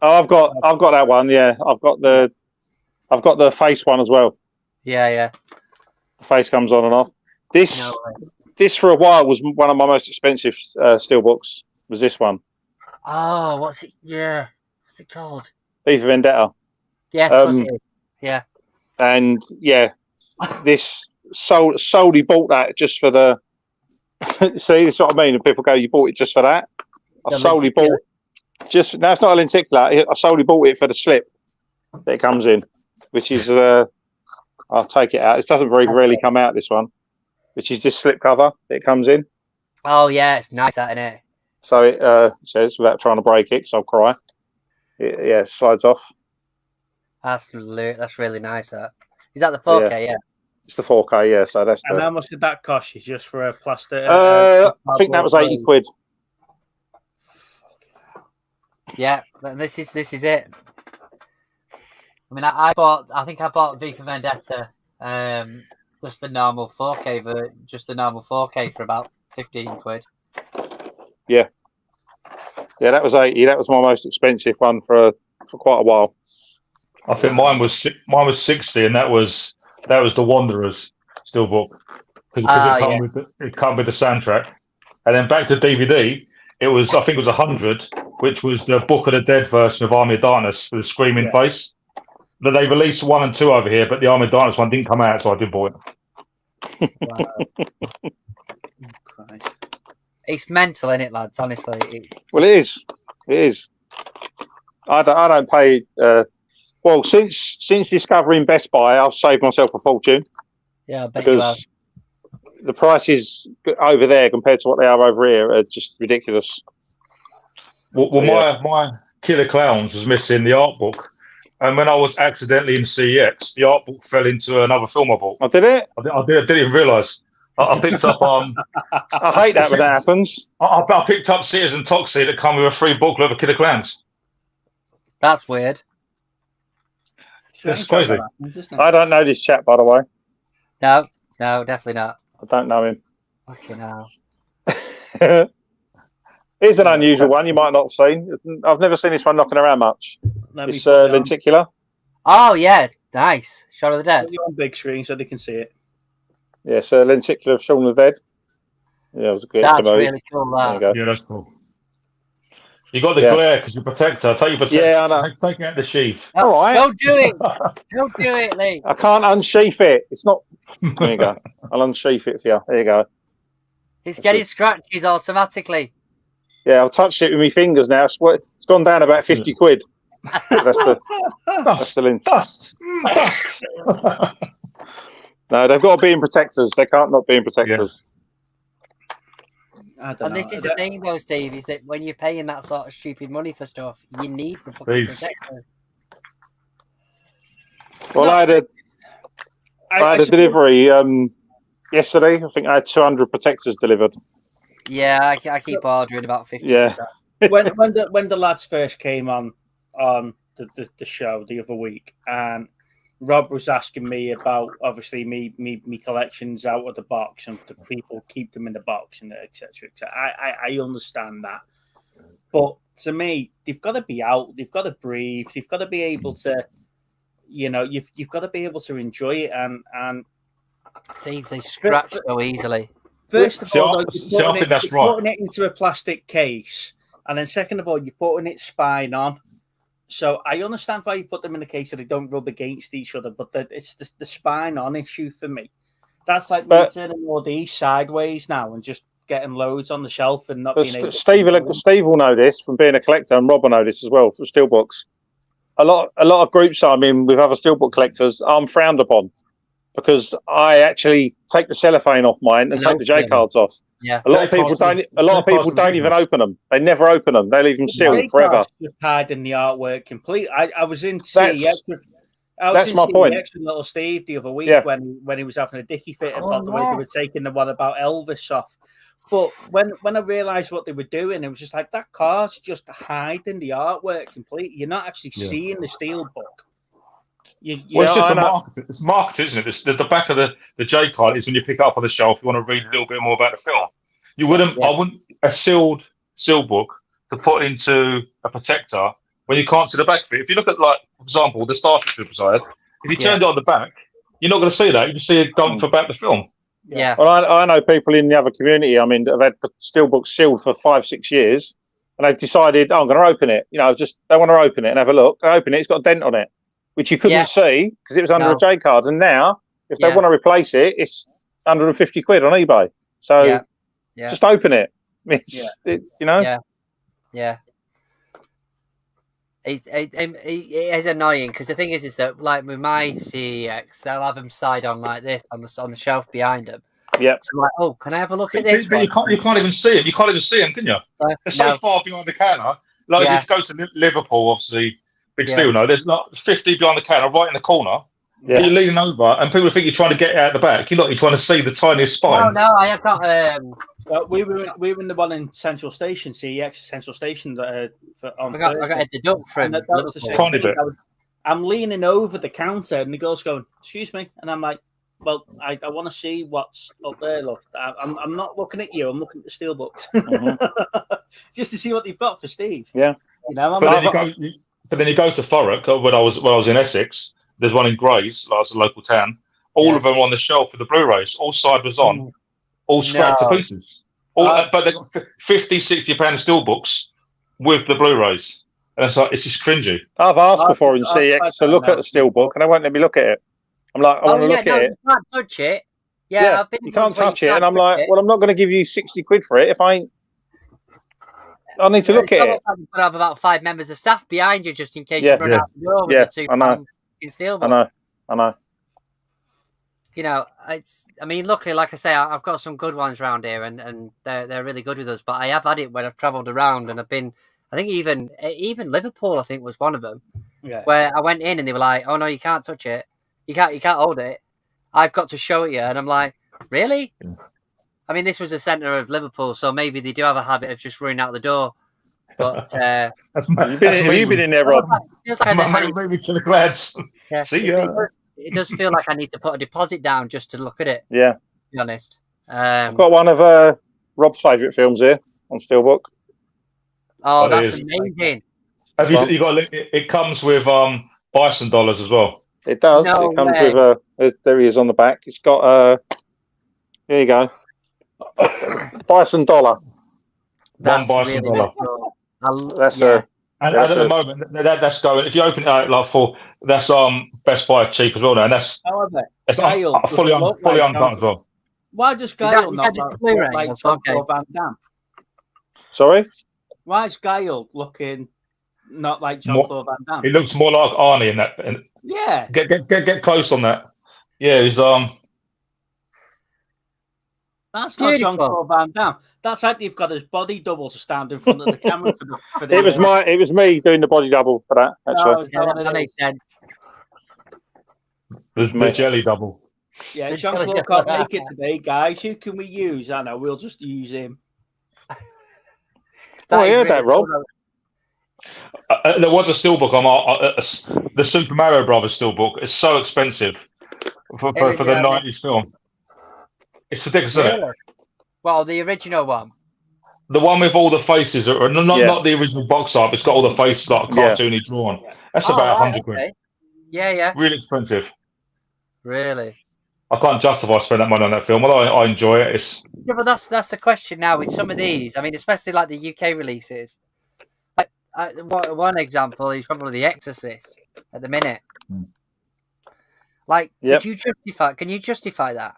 Oh, I've got that one. Yeah, I've got the face one as well. Yeah. The face comes on and off. This for a while was one of my most expensive steelbooks. Was this one? Oh, what's it? Yeah, what's it called? V for Vendetta. Yes, of course it is. Yeah. And yeah, this solely bought that just for the. See, that's what I mean. And people go, "You bought it just for that?" I solely bought. Just no, it's not a lenticular. I solely bought it for the slip that it comes in, which is I'll take it out. It doesn't very rarely come out, this one, which is just slip cover that it comes in. Oh yeah, it's nice, that, isn't it? So it says, without trying to break it, because I'll cry. It slides off. That's really nice. That is that the 4K? Yeah. It's the 4K. Yeah. So that's. And how much did that cost you just for a plastic? I think that was £80. Yeah, this is it. I mean, I think I bought V for Vendetta, just the normal 4K for about £15. Yeah, that was 80. That was my most expensive one for quite a while. I think mine was 60, and that was the Wanderers Steelbook because it come with the soundtrack, and then back to DVD. I think it was 100, which was the Book of the Dead version of Army of Darkness with the screaming face. But they released 1 and 2 over here, but the Army of Darkness one didn't come out, so I didn't buy it. Wow. Christ. It's mental, isn't it, lads? Honestly. Well, it is. It is. I don't pay. Well, since discovering Best Buy, I've saved myself a fortune. Yeah, I bet you have. The prices over there compared to what they are over here are just ridiculous. Well, my Killer Clowns was missing the art book, and when I was accidentally in CEX, the art book fell into another film I bought. Oh, did it? I didn't even realise. I picked up. I hate that when that happens. I picked up Citizen Toxie that come with a free booklet of Killer Clowns. That's weird. That's crazy. I don't know this chap, by the way. No, definitely not. I don't know him. Fucking hell. Here's an unusual one you might not have seen. I've never seen this one knocking around much. It's lenticular. Oh, yeah. Nice. Shaun of the Dead. On big screen so they can see it. Yeah, so lenticular of Shaun of the Dead. Yeah, it was a good. That's really cool. That. Yeah, that's cool. You got the glare because you're protector. Take your protector. Yeah, I know. Take out the sheath. All right. Don't do it. Don't do it, Lee. I can't unsheath it. It's not. There you go. I'll unsheath it for you. There you go. It's getting scratches automatically. Yeah, I've touched it with my fingers now. It's gone down about 50 quid. That's the lint. Dust. No, they've got to be in protectors. They can't not be in protectors. And this is the thing, though, Steve, is that when you're paying that sort of stupid money for stuff, you need the fucking protector. Well, I had a delivery yesterday. I think I had 200 protectors delivered. Yeah, I keep ordering about 50. Yeah. when the lads first came on the show the other week, and Rob was asking me about obviously me collections out of the box, and the people keep them in the box and etc. I understand that, but to me, they've got to be out, they've got to breathe, they've got to be able to, you've got to be able to enjoy it and see if they scratch so easily. First of all, I think that's right. Putting it into a plastic case, and then second of all, you're putting its spine on. So I understand why you put them in the case so they don't rub against each other, but it's the spine on issue for me. That's like turning all these sideways now and just getting loads on the shelf and not But being able. Steve will know this from being a collector, and Rob will know this as well from Steelbooks. A lot of groups I'm in with other Steelbook collectors, I'm frowned upon because I actually take the cellophane off mine and take the J cards off. Yeah, a lot of people don't even open them. They never open them. They leave them sealed forever. Just hiding the artwork completely. I was in CEX. That's my point. With little Steve the other week when he was having a dicky fit about the way they were taking the one about Elvis off. But when I realised what they were doing, it was just like that card's just hiding the artwork completely. You're not actually seeing the Steelbook. It's just it's marketing, isn't it? The back of the J card is when you pick it up on the shelf. You want to read a little bit more about the film. You wouldn't. I wouldn't a sealed book to put into a protector when you can't see the back of it. If you look at, like, for example, the Starship Troopers I had, if you turned it on the back, you're not going to see that. You can see it going for back the film. Yeah. Well, I know people in the other community. I mean, that have had Steelbooks sealed for 5-6 years, and they've decided, I'm going to open it. Just they want to open it and have a look. They open it. It's got a dent on it, which you couldn't see because it was under a J card. And now, if they want to replace it, it's £150 on eBay. So just open it. Yeah. It is annoying because the thing is that, like, with my CEX, they'll have them side on like this on the shelf behind them. Yeah. So I'm like, oh, can I have a look at this? But you can't even see it. You can't even see them, can you? They're so far behind the counter. Like, if you go to Liverpool, obviously, big steel. No, there's not 50 behind the counter, right in the corner. Yeah. You're leaning over, and people think you're trying to get out the back. You're trying to see the tiniest spines. No, I have got. We were in the one in Central Station, CEX Central Station. I got a deduct from Liverpool. I'm leaning over the counter, and the girl's going, "Excuse me," and I'm like, "Well, I want to see what's up there, love. I'm not looking at you. I'm looking at the Steelbooks, just to see what they've got for Steve." Yeah, but then you go to Thurrock when I was in Essex. There's one in Grays, like, it's a local town. All of them on the shelf for the Blu-rays. All side was on, all scrapped to pieces. But they got 50, £60 Steelbooks with the Blu-rays, and it's just cringy. I've asked before in CX to look at the Steelbook, and they won't let me look at it. I'm like, I want to look at it. You can't touch it. You can't touch it, and I'm like, well, I'm not going to give you £60 for it if I ain't. I need to look at it. You could have about 5 members of staff behind you just in case you run out the door with the £2 in Steelbook. I know. Luckily, like I say, I've got some good ones around here, and they're really good with us. But I have had it when I've travelled around, and I've been, I think even Liverpool, I think, was one of them, where I went in and they were like, "Oh no, you can't touch it, you can't hold it. I've got to show it you," and I'm like, "Really?" I mean, this was the centre of Liverpool, so maybe they do have a habit of just running out the door. But have you been in there, Rob? Maybe to the lads. Yeah, see ya. It does feel like I need to put a deposit down just to look at it. Yeah, to be honest. I've got one of Rob's favourite films here on Steelbook. Oh, that's amazing! Have you got? It comes with bison dollars as well. It does. No it comes way. with there he is on the back. It's got here you go, bison dollar. One bison dollar. That's and at the moment that's going. If you open it out that's Best Buy cheap as well now, and that's fully undone as well. Why does Gail not look like Jean-Claude Van Damme? Sorry, why is Gail looking not like Jean-Claude Van Damme? He looks more like Arnie in that. Yeah, get close on that. Yeah, he's That's not Jean-Claude Van Damme. That's like you've got his body double to stand in front of the camera for the It was me doing the body double for that. Actually, that makes sense. The jelly double. Yeah, Jean-Claude can't make it today, guys. Who can we use? I know, we'll just use him. I heard that, Rob. There was a Steelbook on the Super Mario Brothers Steelbook. It's so expensive for the 90s film. It's ridiculous, isn't it? Well, the original one. The one with all the faces, or not the original box art. It's got all the faces like cartoony drawn. That's about £100. Okay. Yeah. Really expensive. Really. I can't justify spending that money on that film. Although I enjoy it. Yeah, but that's the question now with some of these. I mean, especially like the UK releases. Like one example is probably The Exorcist at the minute. Like, can you justify that?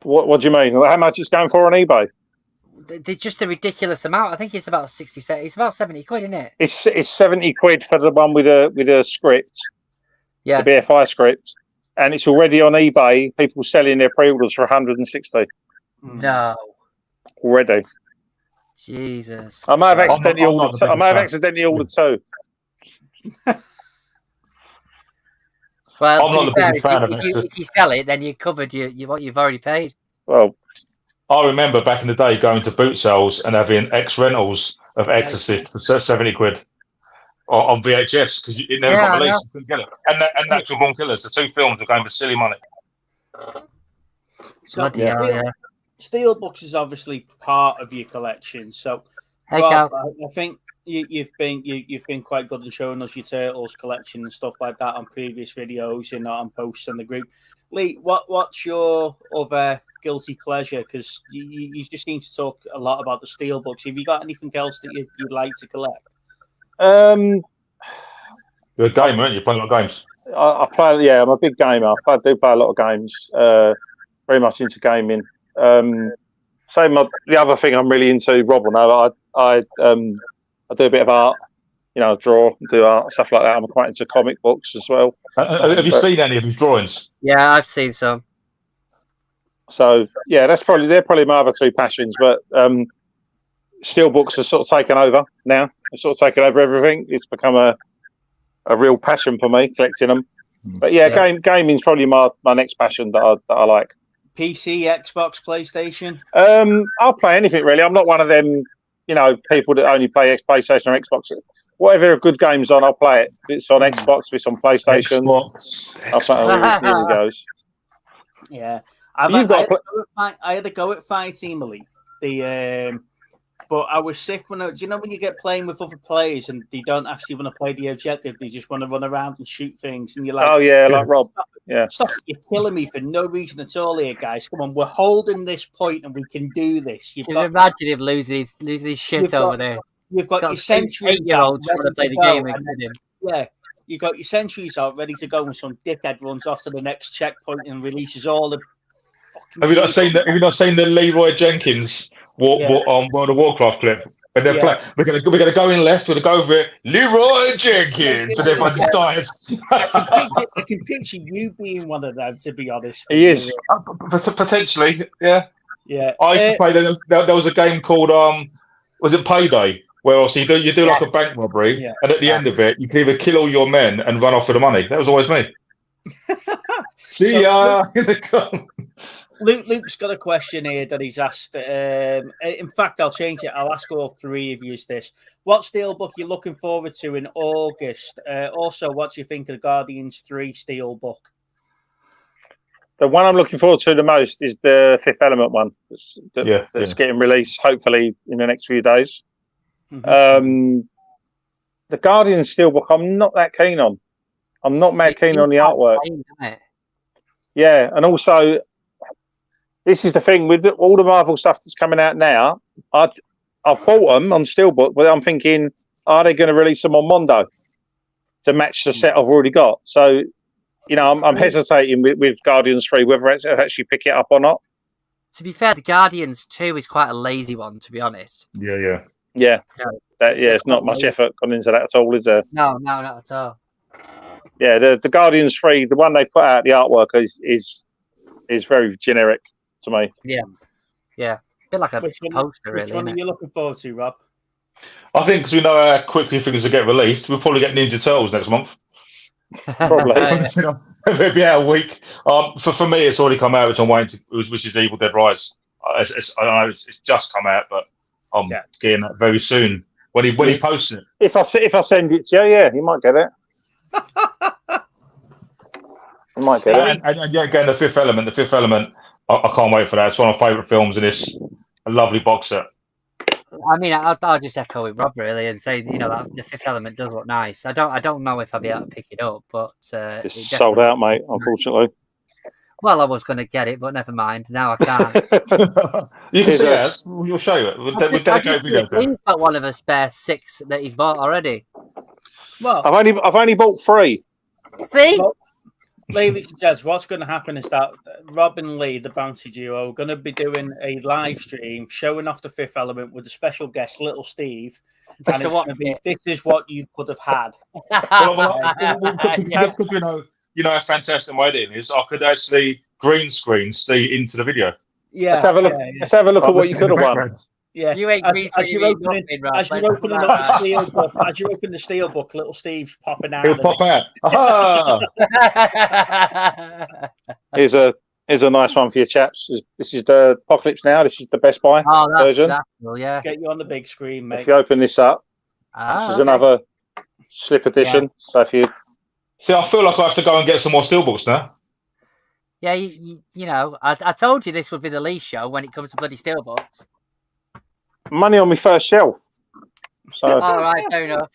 What do you mean? How much it's going for on eBay? They're just a ridiculous amount. I think it's about 60. It's about 70 quid, isn't it? It's 70 quid for the one with a script, Yeah. the BFI script, and it's already on eBay. People selling their pre-orders for 160 No. already. Jesus. I may have I'm accidentally not ordered. the biggest I may have fan. accidentally ordered two. Well, I'm to not be the fair, biggest fan of if Exorcist. you sell it, then you covered what you've already paid. Well, I remember back in the day going to boot sales and having X rentals of Exorcist for 70 quid on VHS because it never got released. You couldn't get it. And Natural Born Killers, the two films were going for silly money. So Bloody hell, yeah. Steelbooks is obviously part of your collection. So, Hey, Rob, Cal. I think you've been quite good in showing us your Turtles collection and stuff like that on previous videos and on posts on the group. Lee, what's your other guilty pleasure? Because you just seem to talk a lot about the Steelbooks. Have you got anything else that you'd like to collect? You're a gamer, aren't you? Playing a lot of games. I play. Yeah, I'm a big gamer. I do play a lot of games. Very much into gaming. The other thing I'm really into, Rob will know, I do a bit of art. You know, draw, do art, stuff like that. I'm quite into comic books as well. Have you seen any of his drawings? Yeah, I've seen some. So yeah, they're probably my other two passions. But Steelbooks has sort of taken over now. It's sort of taken over everything. It's become a real passion for me collecting them. But yeah, gaming's probably my next passion that I like. PC, Xbox, PlayStation? I'll play anything really. I'm not one of them, people that only play PlayStation or Xbox. Whatever a good game's on, I'll play it. If it's on Xbox, if it's on PlayStation, I'll play it as it goes. Yeah. I had to go at Fight Team Elite. But I was sick when when you get playing with other players and they don't actually want to play the objective, they just want to run around and shoot things, and you're like, oh yeah, like Rob, stop! You're killing me for no reason at all here, guys. Come on, we're holding this point and we can do this. Imagine him losing his shit over there. You've got your centuries 8-year-olds trying to play the game with him. Yeah, you got your centuries out ready to go, and some dickhead runs off to the next checkpoint and releases all the. Have you not seen the Leroy Jenkins World of Warcraft clip? And they're playing. We're gonna go in left. We're gonna go over it. Leroy Jenkins, and everyone just dies. I can picture you being one of them. To be honest, he is potentially. Yeah. Yeah. I used to play. There was a game called was it Payday? Where obviously you do like a bank robbery, and at the end of it, you can either kill all your men and run off with the money. That was always me. See ya. Luke's got a question here that he's asked. In fact, I'll change it. I'll ask all three of you this. What Steelbook are you looking forward to in August? Also, what do you think of the Guardians 3 Steelbook? The one I'm looking forward to the most is the Fifth Element one. That's getting released hopefully in the next few days. Mm-hmm. The Guardians Steelbook, I'm not that keen on. I'm not mad keen on the artwork. Yeah, and also, this is the thing with all the Marvel stuff that's coming out now. I've bought them on Steelbook, but I'm thinking, are they going to release them on Mondo to match the set I've already got? So, I'm hesitating with Guardians 3 whether I actually pick it up or not. To be fair, the Guardians 2 is quite a lazy one, to be honest. Yeah. It's not much effort gone into that at all, is there? No, not at all. Yeah, the Guardians 3, the one they put out, the artwork is very generic to me. Yeah. A bit like a poster, really. Which one are you looking forward to, Rob? I think because we know how quickly things will get released, we'll probably get Ninja Turtles next month. Probably. It'll be out a week. For me, it's already come out. It's on waiting, which is Evil Dead Rise. I know it's just come out, but I'm getting that very soon when he posts it. If I send it to you, you might get it. I might get it. And again, the Fifth Element. I can't wait for that. It's one of my favourite films, and it's a lovely box set. I mean, I'll just echo with Rob really and say, that the Fifth Element does look nice. I don't know if I'll be able to pick it up, but it's sold out, mate. Unfortunately. Well, I was going to get it, but never mind. Now I can't. You can see it. We'll show you it. He's got one of the spare 6 that he's bought already. Well, I've only bought 3. See? ladies and gents, what's going to happen is that Rob and Lee, the Bounty Duo, are going to be doing a live stream showing off the Fifth Element with a special guest, Little Steve. Just And to it's watch going to be, it. this is what you could have had. That's because you know how fantastic my editing is. I could actually green screen Steve into the video. Yeah. Let's have a look. Yeah, yeah. Let's have a look at what you could have won. Yeah. You ain't green as screen, you're you opening, nothing, Rob. as you're Let's opening put up that the Steelbook, as you open the Steelbook, Little Steve's popping out. He'll pop out. Aha! right. Here's a nice one for your chaps. This is the Apocalypse Now. This is the Best Buy Oh, version. that's cool, yeah. Let's get you on the big screen, mate. If you open this up, this is another slip edition. Yeah. So if you See, I feel like I have to go and get some more Steelbooks now. Yeah, you know, I told you this would be the Lee show when it comes to bloody Steelbooks. money on my first shelf. So All right, fair enough.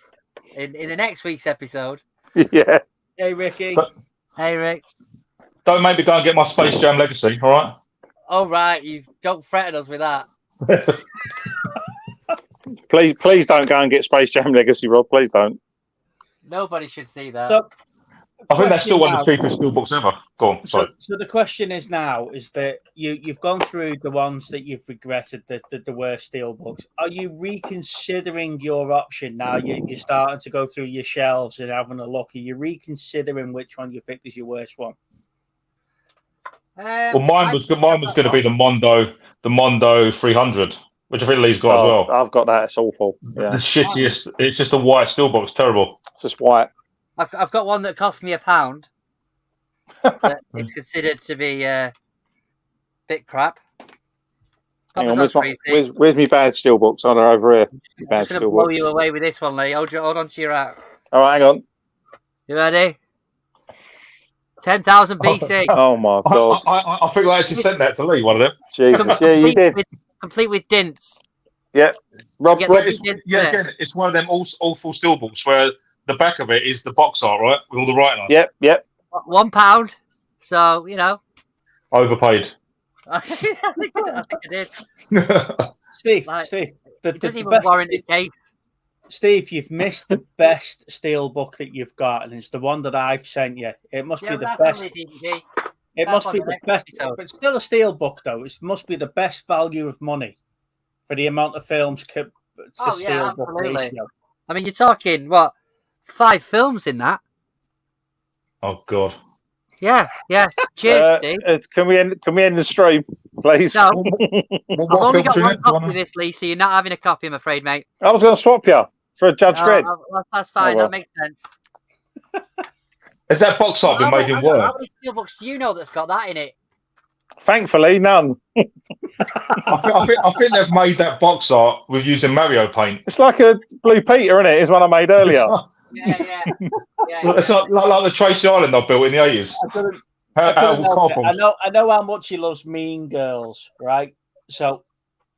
In the next week's episode. yeah. Hey, Ricky. Hey, Rick. Don't make me go and get my Space Jam Legacy, all right? All right, you don't threaten us with that. Please don't go and get Space Jam Legacy, Rob. Please don't. Nobody should see that. So, I think that's still one of the question cheapest Steelbooks ever. Go on, sorry. So the question is now is that you've gone through the ones that you've regretted, the worst Steelbooks. Are you reconsidering your option now? You're starting to go through your shelves and having a look. Are you reconsidering which one you picked as your worst one? Well, mine was going to be the Mondo 300, which I think Lee's got as well. I've got that. It's awful. The Yeah. shittiest. It's just a white Steelbook. It's terrible. It's just white. I've got one that cost me £1. That it's considered to be a bit crap. Hang on, where's my bad Steelbooks? Oh, they're over here. I'm Bad just going to blow Steelbooks. you away with this one, Lee. Hold on to your hat. All right, hang on. You ready? 10,000 BC. Oh my god. I think I actually sent that to Lee, one of them. Jesus, yeah, you did. Complete with dints. Yeah, Rob. You get Rob the- Yeah, again, it's one of them awful Steelbooks where the back of it is the box art, right? With all the writing on it. Yep. £1. So, you know. Overpaid. I think I did. Steve, Like, Steve, It doesn't even best, warrant the case. Steve, you've missed the best Steelbook that you've got, and it's the one that I've sent you. It must Yeah, be but the that's best. only DVD. It That's must on be the the next best, episode. but still a Steelbook though. It must be the best value of money for the amount of films. To Oh, yeah, Steelbook absolutely. ratio. I mean, you're talking, what, 5 films in that? Oh God. Yeah. Cheers, Steve. Can we end the stream, please? No, What I've only films got in one it? copy of this, Lee, so you're not having a copy, I'm afraid, mate. I was going to swap you for a Judge Dredd. That's fine. Oh, well. That makes sense. Has that box art been made in Word? How many Steelbooks do you know that's got that in it? Thankfully, none. I think they've made that box art with using Mario paint. It's like a Blue Peter, isn't it? It's one I made earlier. Yeah. It's like the Tracy Island I built in the 80s. I know how much he loves Mean Girls, right? So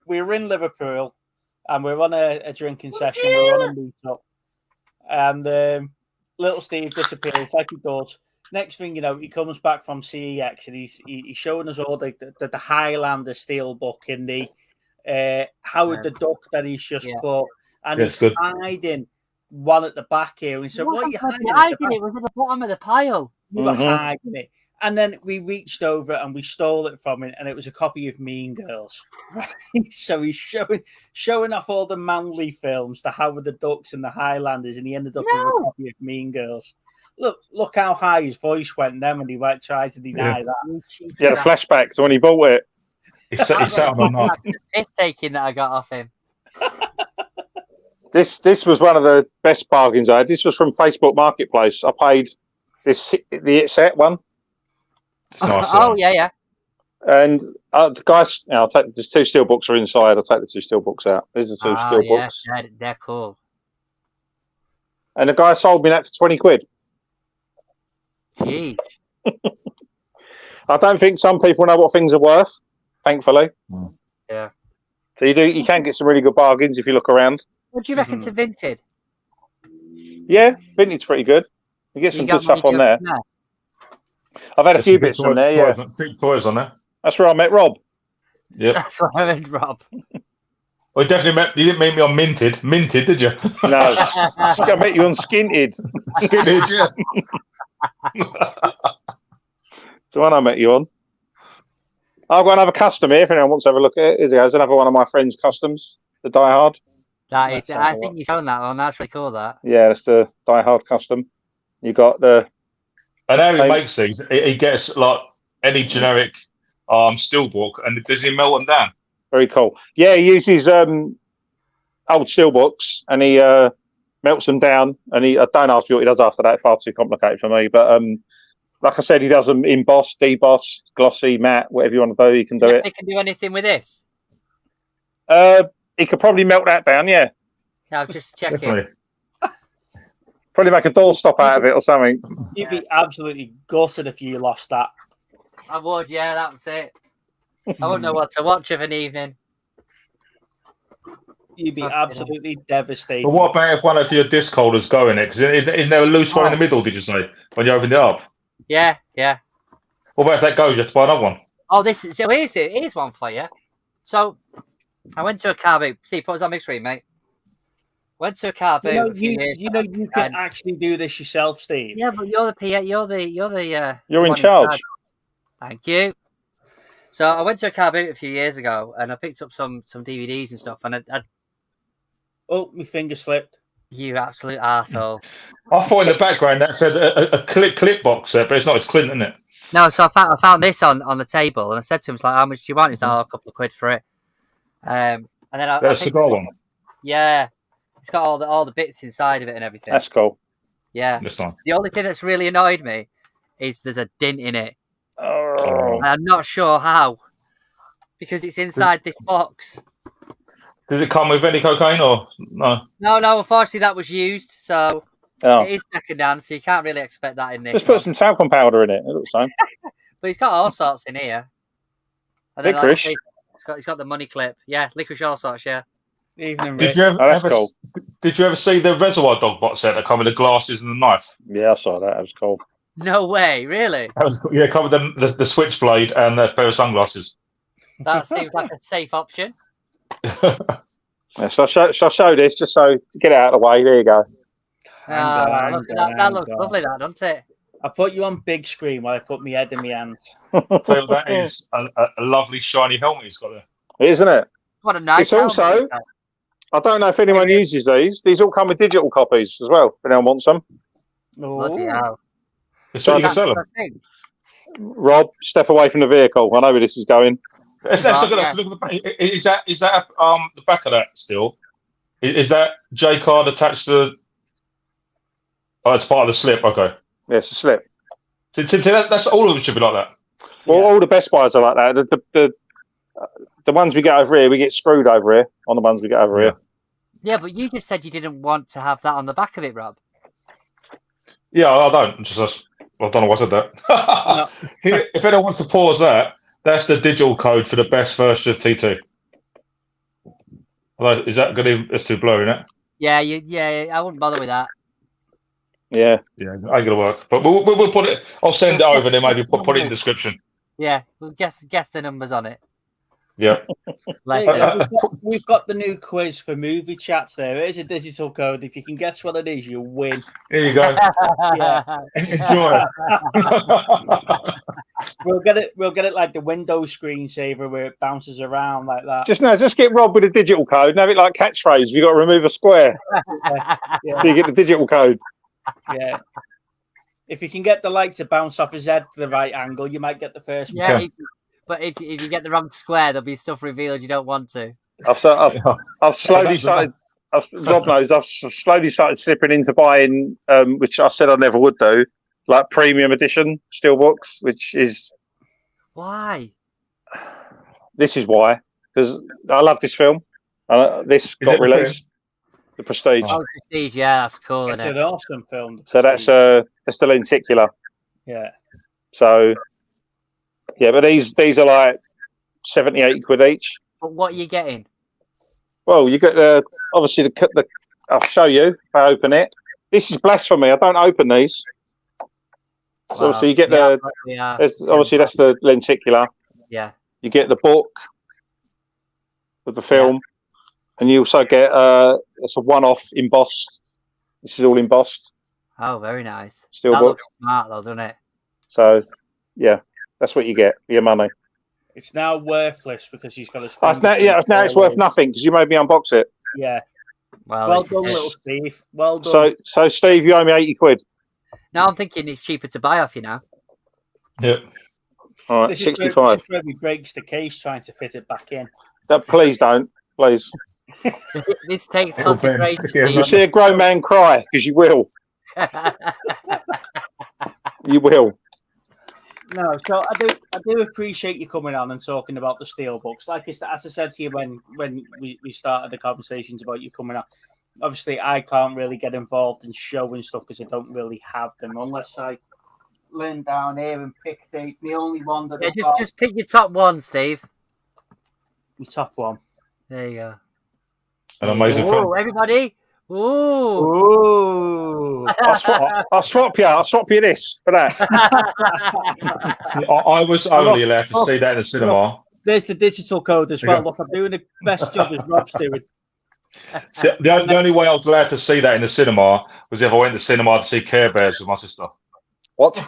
we were in Liverpool and we were on a drinking session. We were on a meet-up. And little Steve disappears like he does. Next thing you know, he comes back from CEX and he's showing us all the Highlander Steelbook in the Howard the Duck that he's just bought. And That's he's good. hiding one at the back here. And he said, what are you hiding? It was at the bottom of the pile. We were hiding it. And then we reached over and we stole it from him, and it was a copy of Mean Girls. Right? So he's showing off all the manly films, the Howard the Ducks and the Highlanders, and he ended up with a copy of Mean Girls. Look how high his voice went then when he tried to deny that. Yeah, the flashback to when he bought it. He sat on the night. It's taking that I got off him. This was one of the best bargains I had. This was from Facebook Marketplace. I paid the It Set one. It's nice. Yeah. And the guys, I'll take. There's 2 Steelbooks are inside. I'll take the 2 Steelbooks out. These are 2 Steelbooks. Yeah, they're cool. And the guy sold me that for 20 quid. Gee. I don't think some people know what things are worth, thankfully. Yeah. So you can get some really good bargains if you look around. What do you reckon to Vinted? Yeah, Vinted's pretty good. You get some good stuff on there. I've had a few bits from there, yeah. Two toys on there. That's where I met Rob. Yeah. That's what I meant, Rob. Well, you didn't meet me on Minted. Minted, did you? No. I met you on Skinted. Skinted, yeah. the one I met you on. I've got another custom here if anyone wants to have a look at it. There's another one of my friend's customs, the Die Hard. That is, I think you found that one. That's really cool. That. Yeah, that's the Die Hard custom. You got the. And how he makes things, he gets like any generic steelbook, and does he melt them down? Very cool. Yeah, he uses old steelbooks, and he melts them down. And I don't ask me what he does after that. Far too complicated for me. But like I said, he does them embossed, debossed, glossy, matte, whatever you want to do. He can do it. He can do anything with this. He could probably melt that down. Yeah. I'm just checking. Definitely. Probably make a doorstop out of it or something. You'd be absolutely gutted if you lost that. I would, yeah, that's it. I wouldn't know what to watch of an evening. You'd be absolutely devastated. But what about if one of your disc holders go in it? Because isn't there a loose one in the middle, did you say, when you opened it up? Yeah, yeah. What about if that goes, you have to buy another one? Oh, here's one for you. So, I went to a car boot. See, put us on big screen, mate. Went to a car boot a few years you can actually do this yourself, Steve. Yeah, but you're the PA. You're in charge. Thank you. So I went to a car boot a few years ago, and I picked up some DVDs and stuff. And Oh, my finger slipped. You absolute arsehole. I thought in the background that said a clip box there, but it's not. It's Clint, isn't it? No, so I found this on the table, and I said to him, "Like, how much do you want?" He's like, "Oh, a couple of quid for it." And then I That's a cigar one. Yeah, it's got all the bits inside of it and everything. That's cool. Yeah. This time. The only thing that's really annoyed me is there's a dint in it. Oh. And I'm not sure how, because it's inside this box. Does it come with any cocaine or no? No. Unfortunately, that was used, so it is second hand, so you can't really expect that in this. Just put some talcum powder in it. It looks fine. But he's got all sorts in here. And then, Licorice. He's got the money clip. Yeah, licorice, all sorts. Yeah. Evening, Did Rick. you ever, Oh, that's cool. Did you ever see the Reservoir Dog box set that come with the glasses and the knife? Yeah, I saw that. That was cool. No way, really? That was, yeah, come with the switchblade and a pair of sunglasses. That seems like a safe option. Yeah, so I'll show this just so to get it out of the way. There you go. Look at that. That looks lovely, that, doesn't it? I put you on big screen while I put my head in my hands. So that is a lovely shiny helmet he's got there. Isn't it? What a nice. It's also. I don't know if anyone uses these. These all come with digital copies as well. If anyone wants them. Bloody hell. So you can sell them. Rob, step away from the vehicle. I know where this is going. Let's look at the back. Is that the back of that still? Is that J card attached to? Oh, it's part of the slip. Okay. Yeah, it's a slip. So that's all of them should be like that. Well, all the Best Buys are like that. The ones we get over here, we get screwed over here on the ones we get over here. Yeah, but you just said you didn't want to have that on the back of it, Rob. Yeah, I don't. I don't know why I said that. If anyone wants to pause that, that's the digital code for the best version of T2. Is that good? It's too blurry, isn't it? Yeah, I wouldn't bother with that. Yeah. Yeah, ain't gonna work. But we'll put it. I'll send it over and then maybe put it in the description. Yeah, we'll guess the numbers on it. Yeah. We've got the new quiz for movie chats there. It is a digital code. If you can guess what it is, you win. Here you go. Enjoy. We'll get it like the Windows screensaver where it bounces around like that. Just get Rob with a digital code and have it like catchphrase. You've got to remove a square. Yeah. So you get the digital code. Yeah. If you can get the light to bounce off his head to the right angle, you might get the first one. Yeah, but if you get the wrong square, there'll be stuff revealed you don't want to. I've slowly started. Rob knows I've slowly started slipping into buying, which I said I never would do, like premium edition Steelbooks, which is why. This is why, because I love this film. This got released. The Prestige. Oh, Prestige, yeah, that's cool. It's an awesome film. So that's the lenticular. Yeah. So. Yeah, but these are like 70, 80 quid each. But what are you getting? Well, you get obviously the. I'll show you if I open it. This is blasphemy. I don't open these. So obviously you get obviously that's the lenticular. Yeah. You get the book of the film, and you also get it's a one-off embossed. This is all embossed. Oh, very nice. Steelbook. That looks smart, though, doesn't it? So, yeah. That's what you get for your money. It's now worthless because he's got his. Now it's worth nothing because you made me unbox it. Yeah. Well Done, little Steve. Well done. So Steve, you owe me 80 quid. Now I'm thinking it's cheaper to buy off you now. Yeah. All right, This is 65. where he breaks the case trying to fit it back in. Please don't. Please. This takes Oh, Ben. concentration. Yeah, You'll see a grown man cry because you will. You will. No, so I do appreciate you coming on and talking about the Steelbooks. Like as I said to you when we started the conversations about you coming on, obviously I can't really get involved in showing stuff because I don't really have them unless I lean down here and pick the only one that just pick your top one, Steve. my top one. There you go. An amazing Ooh, film. everybody. Ooh. Ooh. I'll swap you this for that. See, I was only allowed to see that in the cinema. There's the digital code as well. Look, I'm doing the best job as Rob's doing. See, the only way I was allowed to see that in the cinema was if I went to cinema to see Care Bears with my sister. What?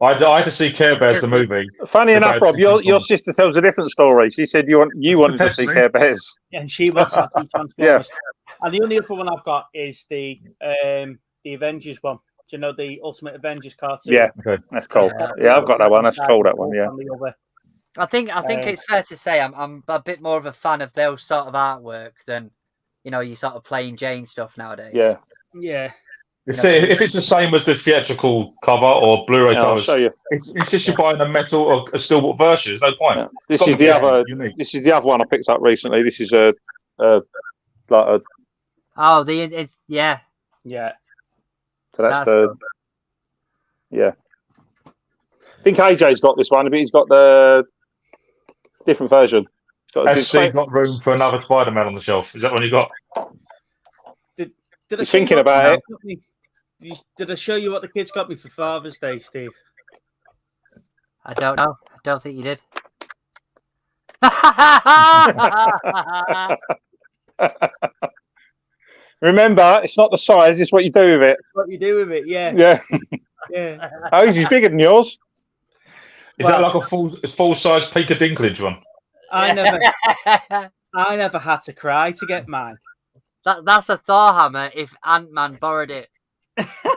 I had to see Care Bears the movie. Funny enough, Rob, your sister tells a different story. She said you wanted to see Care Bears. And she wants to see Transformers. Yeah. And the only other one I've got is the Avengers one. Do you know the Ultimate Avengers cartoon? Yeah, that's cool. Yeah, I've got that one. That's cool, that one, yeah. I think it's fair to say I'm a bit more of a fan of those sort of artwork than you sort of plain Jane stuff nowadays. Yeah. Yeah. If it's the same as the theatrical cover or Blu-ray I'll covers, show you. it's just you're buying a metal or a steelbook version. There's no point. Yeah. This is the other one I picked up recently. This is yeah. So that's yeah. I think AJ's got this one, but he's got the different version. Has Steve got room for another Spider-Man on the shelf? Is that one you got? Did He's thinking about it. Did I show you what the kids got me for Father's Day, Steve? I don't know. I don't think you did. Remember, it's not the size; it's what you do with it. What you do with it, yeah. Yeah. Yeah. Oh, he's bigger than yours. Is that like a full-size Peter Dinklage one? I never had to cry to get mine. That's a Thor hammer if Ant-Man borrowed it.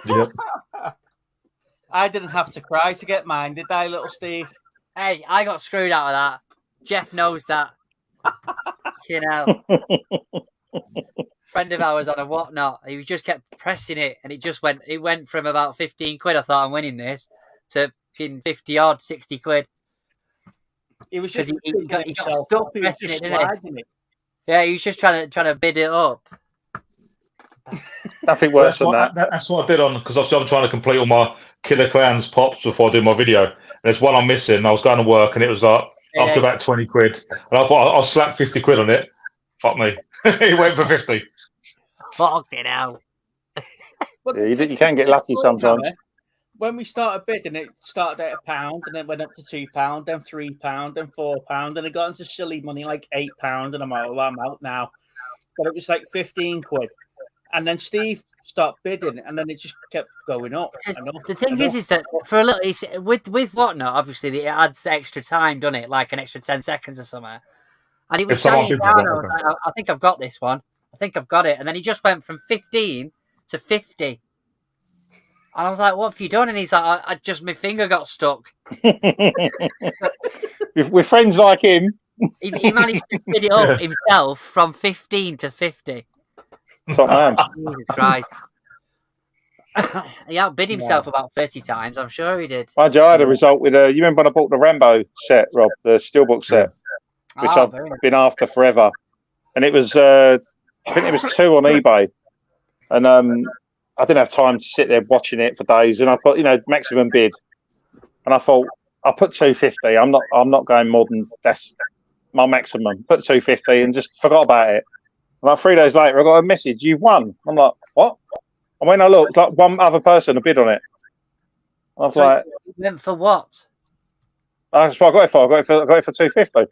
Yep. I didn't have to cry to get mine, did I, little Steve? Hey, I got screwed out of that. Jeff knows that. Friend of ours on a whatnot, he just kept pressing it and it went from about 15 quid, I thought I'm winning this, to 50 odd, 60 quid. He was just he got stuck pressing it, didn't he? Yeah, he was just trying to bid it up. Nothing worse than that. That's what I did on, because obviously I'm trying to complete all my Killer Clowns pops before I do my video. And there's one I'm missing. I was going to work and it was like up to about 20 quid. And I thought I'll slap 50 quid on it. Fuck me. It went for 50. Fuck it out. Yeah, you can get lucky sometimes. When we started bidding, it started at £1 and then went up to £2, then £3, then £4, and it got into silly money like £8. And I'm like, well, I'm out now. But it was like 15 quid. And then Steve stopped bidding, and then it just kept going up. The thing is that for a little, with whatnot, obviously it adds extra time, doesn't it? Like an extra 10 seconds or something. And it was dying down. I think I've got this one. I think I've got it. And then he just went from 15 to 50. And I was like, what have you done? And he's like, I just, my finger got stuck. With friends like him. He managed to bid it up himself from 15 to 50. Top man. Jesus Christ. He outbid himself about 30 times. I'm sure he did. I had a result with you remember when I bought the Rambo set, Rob, the Steelbook set, which I've been after forever. And it was, I think it was 2 on eBay. And I didn't have time to sit there watching it for days. And I thought, maximum bid. And I thought, I'll put 250. I'm not going more than that's my maximum. Put 250 and just forgot about it. About 3 days later, I got a message, you've won. I'm like, what? And when I looked, like one other person had bid on it. I was like, went for what? That's what I got it for. I got it for £250.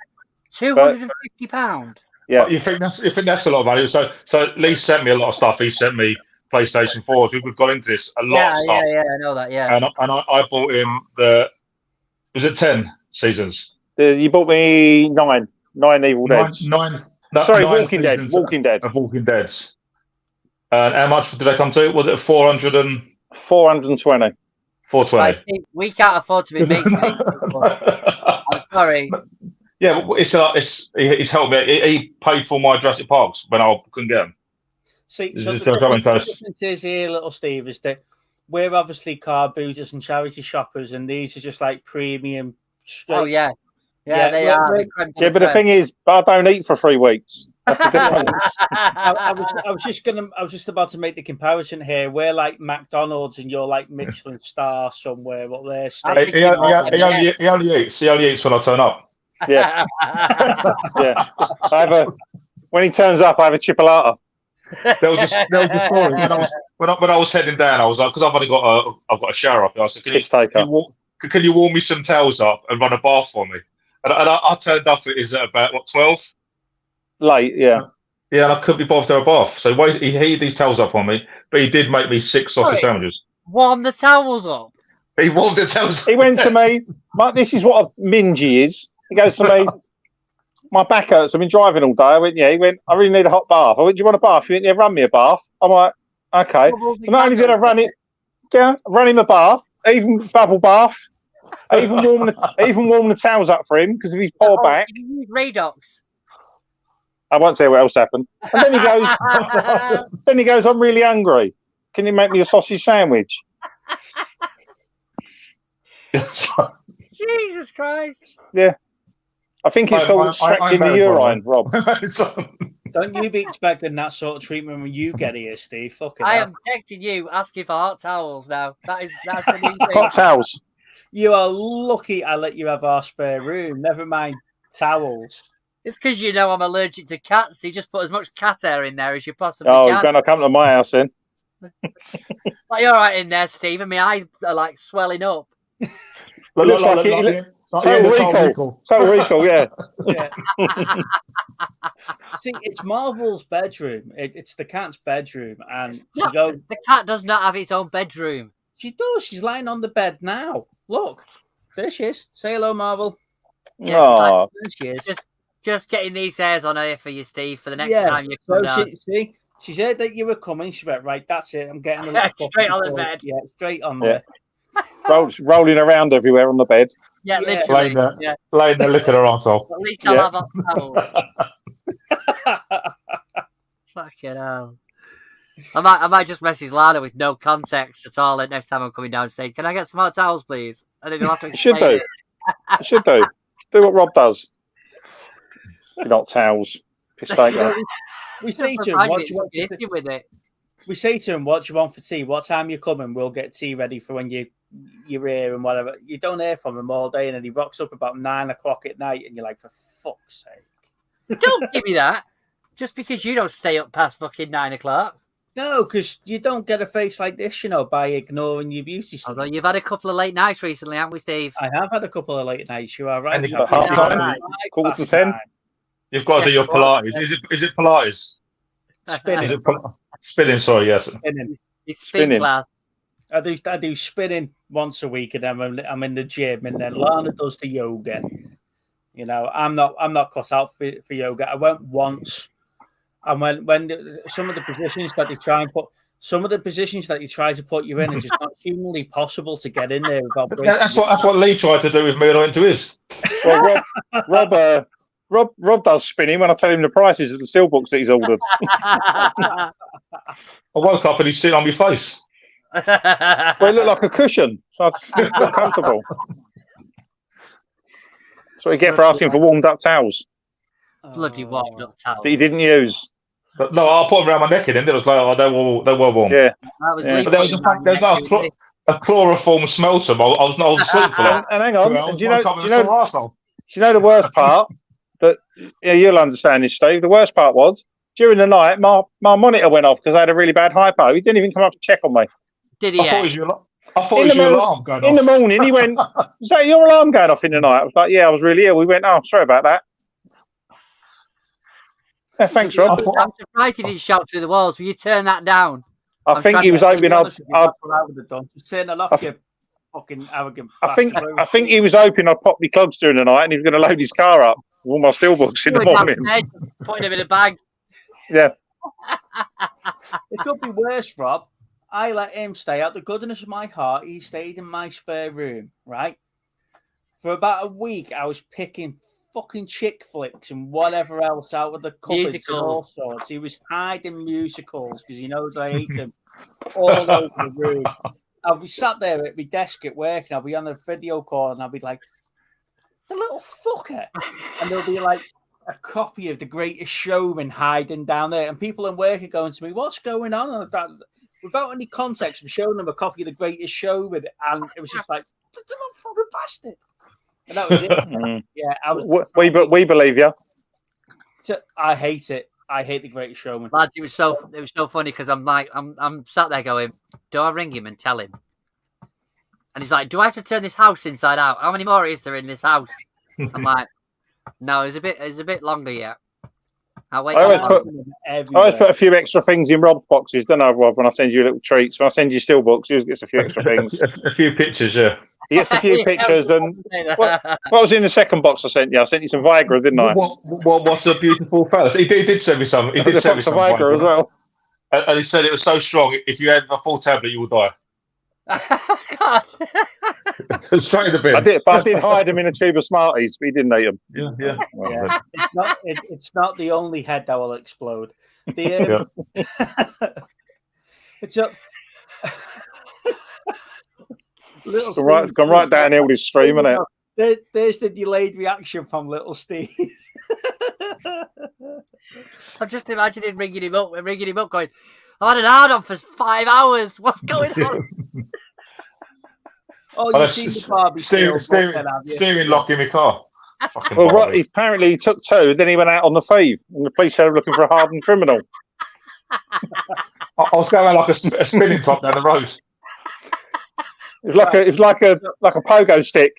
£250. Yeah. But you think that's a lot of money? So Lee sent me a lot of stuff. He sent me PlayStation 4s. We've got into this a lot of stuff. Yeah, I know that. Yeah. And I bought him the Was it 10 seasons? You bought me 9 Evil Deads. Nine Walking Dead. Walking Deads. And how much did they come to? Was it 400 and 420? 420. Right, Steve, we can't afford to be mates. I'm sorry. Yeah, but he's helped me. He paid for my Jurassic Parks when I couldn't get them. See, so the difference is here, little Steve, is that we're obviously car booters and charity shoppers, and these are just like premium. Straight. Oh yeah, they are. Yeah, but the thing is, I don't eat for 3 weeks. That's the difference. I was just about to make the comparison here. We're like McDonald's, and you're like Michelin star somewhere up there. He only eats when I turn up. Yeah, yeah. When he turns up, I have a chipolata. There was a story when I was heading down. I was like, because I've got a shower up. I said, can you warm me some towels up and run a bath for me? And I turned up. It is at about 12. Late, yeah. Yeah, and I couldn't be bothered to have a bath. So he heated these towels up for me, but he did make me 6 sausage sandwiches. Warm the towels up. He warmed the towels up. He went to me, this is what a mingy is. He goes to me, my back hurts. I've been driving all day. I went, yeah. He went, I really need a hot bath. I went, do you want a bath? He went, yeah, run me a bath. I'm like, okay. Not only did I run him a bath, even bubble bath, even warm the towels up for him because of his poor back. You use Radox. I won't say what else happened. And then he goes, I'm really hungry. Can you make me a sausage sandwich? Jesus Christ. Yeah. I think it's called extracting the urine, Rob. Don't you be expecting that sort of treatment when you get here, Steve? Fucking I am texting you asking for hot towels now. That's the new thing. Hot towels. You are lucky I let you have our spare room. Never mind towels. It's because you know I'm allergic to cats. So you just put as much cat hair in there as you possibly can. Oh, you're going to come to my house then? Like, you're all right in there, Steve, and my eyes are like swelling up. Total Recall, yeah. See, it's Marvel's bedroom. It's the cat's bedroom, and the cat does not have its own bedroom. She does. She's lying on the bed now. Look, there she is. Say hello, Marvel. Yeah, there she is. Just getting these hairs on her for you, Steve, for the next time you come down. She said that you were coming. She went, right, that's it. I'm getting a little straight on the bed. Yeah, straight on there. Rolling around everywhere on the bed. Yeah, literally. Laying there licking her arsehole. At least I'll have hot towels. Fucking hell. I might just message Lana with no context at all next time I'm coming down saying, can I get some hot towels, please? And then you'll have to explain Should do. Should do. Do what Rob does. You're not towels. We say to him, what do you want for tea? What time you coming? We'll get tea ready for when you're here and whatever. You don't hear from him all day, and then he rocks up about 9 o'clock at night, and you're like, for fuck's sake. Don't give me that. Just because you don't stay up past fucking 9 o'clock. No, because you don't get a face like this, by ignoring your beauty standards. Although you've had a couple of late nights recently, haven't we, Steve? I have had a couple of late nights. You are right. And half time, quarter to 10. You've got to do your Pilates. Is it Pilates? Spinning. Spinning, sorry, yes. It's spin class. I do spinning once a week, and then I'm in the gym, and then Lana does the yoga. I'm not cut out for yoga. I went once, and when some of the positions that they try to put you in are just not humanly possible to get in there without. That's what Lee tried to do with me when I went to his. Well, Rob does spinning when I tell him the prices of the Steelbooks that he's ordered. I woke up and he's sitting on my face. Well, it looked like a cushion, so I feel comfortable. That's what you get for asking for warmed up towels. Bloody warmed up towels. That you didn't use. But no, I'll put them around my neck and then they look like they were warm. Yeah. But there was a chloroform smell to them. I was asleep for that. And hang on, do you know the worst part? That you'll understand this, Steve. The worst part was during the night, my monitor went off because I had a really bad hypo. He didn't even come up to check on me. Did he? I thought it was your alarm going off. In the morning, he went, "Is that your alarm going off in the night?" I was like, "Yeah, I was really ill." We went, "Oh, sorry about that." Yeah, thanks, Rob. I'm surprised he didn't shout through the walls. Will you turn that down? I think he was hoping I'd. I would have done. Just turn it off. fucking arrogant. I think bastard. he was hoping I'd pop my clubs during the night and he was going to load his car up with all my Steelbooks in the morning. Putting them in a bag. Yeah. It could be worse, Rob. I let him stay out the goodness of my heart. He stayed in my spare room, right? For about a week, I was picking fucking chick flicks and whatever else out of the cupboards and all sorts. He was hiding musicals because he knows I hate them all over the room. I'll be sat there at my desk at work and I'll be on a video call and I'll be like, the little fucker. And there'll be like a copy of The Greatest Showman hiding down there. And people in work are going to me, what's going on? Without any context, I'm showing them a copy of The Greatest Showman. And it was just like, the little fucking bastard. And that was it. Yeah, we believe you. I hate it. I hate The Greatest Showman. Lads, it was so funny because I'm sat there going, do I ring him and tell him? And he's like, do I have to turn this house inside out? How many more is there in this house? I'm like, no, it's a bit longer yet. I'll wait. I always put a few extra things in Rob's boxes, don't I, Rob? When I send you little treats, when I send you Steelbooks, he gets a few extra things. a few pictures, yeah. He gets a few pictures. And what was in the second box I sent you? I sent you some Viagra, didn't I? What's a beautiful phallus? He did send me some. He did send me some Viagra as well. And he said it was so strong, if you had a full tablet, you would die. God. Straight in the bin. I did hide him in a tube of Smarties, but he didn't eat them. Yeah. Yeah. It's not the only head that will explode. It's up. Gone right downhill this stream, isn't it? There's the delayed reaction from Little Steve. I'm just imagining ringing him up going, I had an hard on for 5 hours. What's going on? You've seen the Barbie steering lock in the car. Well, right, apparently he took two, then he went out on the thief, and the police said looking for a hardened criminal. I was going like a spinning top down the road. It's like a pogo stick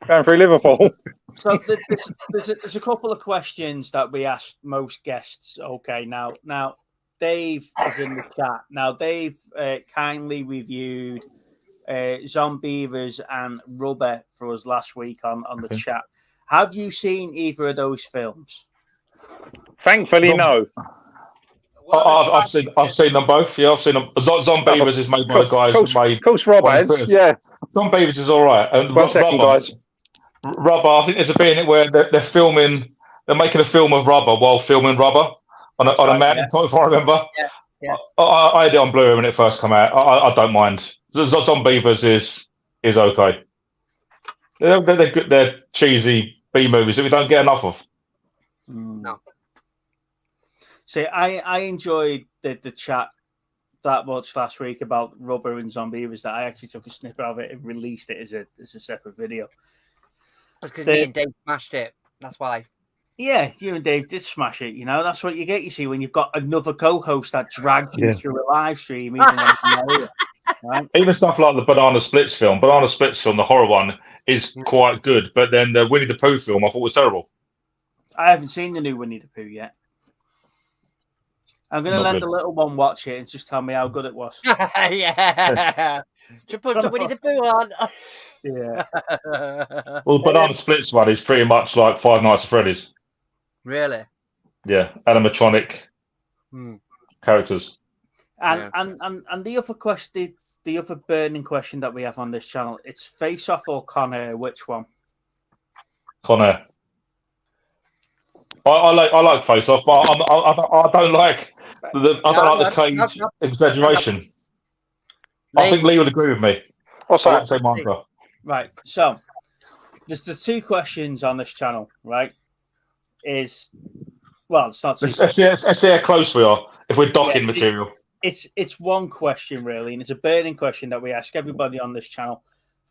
going through Liverpool. So there's a couple of questions that we asked most guests. Okay, now Dave is in the chat. Now Dave kindly reviewed Zombievers and Rubber for us last week on the chat. Have you seen either of those films? Thankfully, no. I've seen them both. Yeah, I've seen them. Zombievers is made by the guys who made. Of course, Rob has. Yeah, Zombievers is all right. And One second, guys. Rubber. I think there's a bit in it where they're filming. They're making a film of Rubber while filming Rubber on a mountain top, if I remember. Yeah. I had it on Blu-ray when it first came out. I don't mind. Zombievers is okay. They're good. They're cheesy B movies that we don't get enough of. No. See, I enjoyed the chat that much last week about Rubber and Zombievers that I actually took a snippet of it and released it as a separate video. That's because me and Dave smashed it. That's why. Yeah, you and Dave did smash it. You know, that's what you get. You see, when you've got another co-host that dragged you through a live stream, even when you're here, right? Even stuff like the Banana Splits film, the horror one, is quite good. But then the Winnie the Pooh film, I thought was terrible. I haven't seen the new Winnie the Pooh yet. I'm going to let the little one watch it and just tell me how good it was. Yeah. To put Winnie the Pooh on. Yeah. Well, the Banana Splits one is pretty much like Five Nights at Freddy's. Really? Yeah, animatronic characters. And the other question, the other burning question that we have on this channel, it's Face Off or Con Air. Which one? Con Air. I like Face Off, but I don't like the cage exaggeration. I think Lee would agree with me. What's that? Say mantra. Right. So there's the two questions on this channel. Right. It's not. Let's see how close we are if we're docking material. It's one question really, and it's a burning question that we ask everybody on this channel: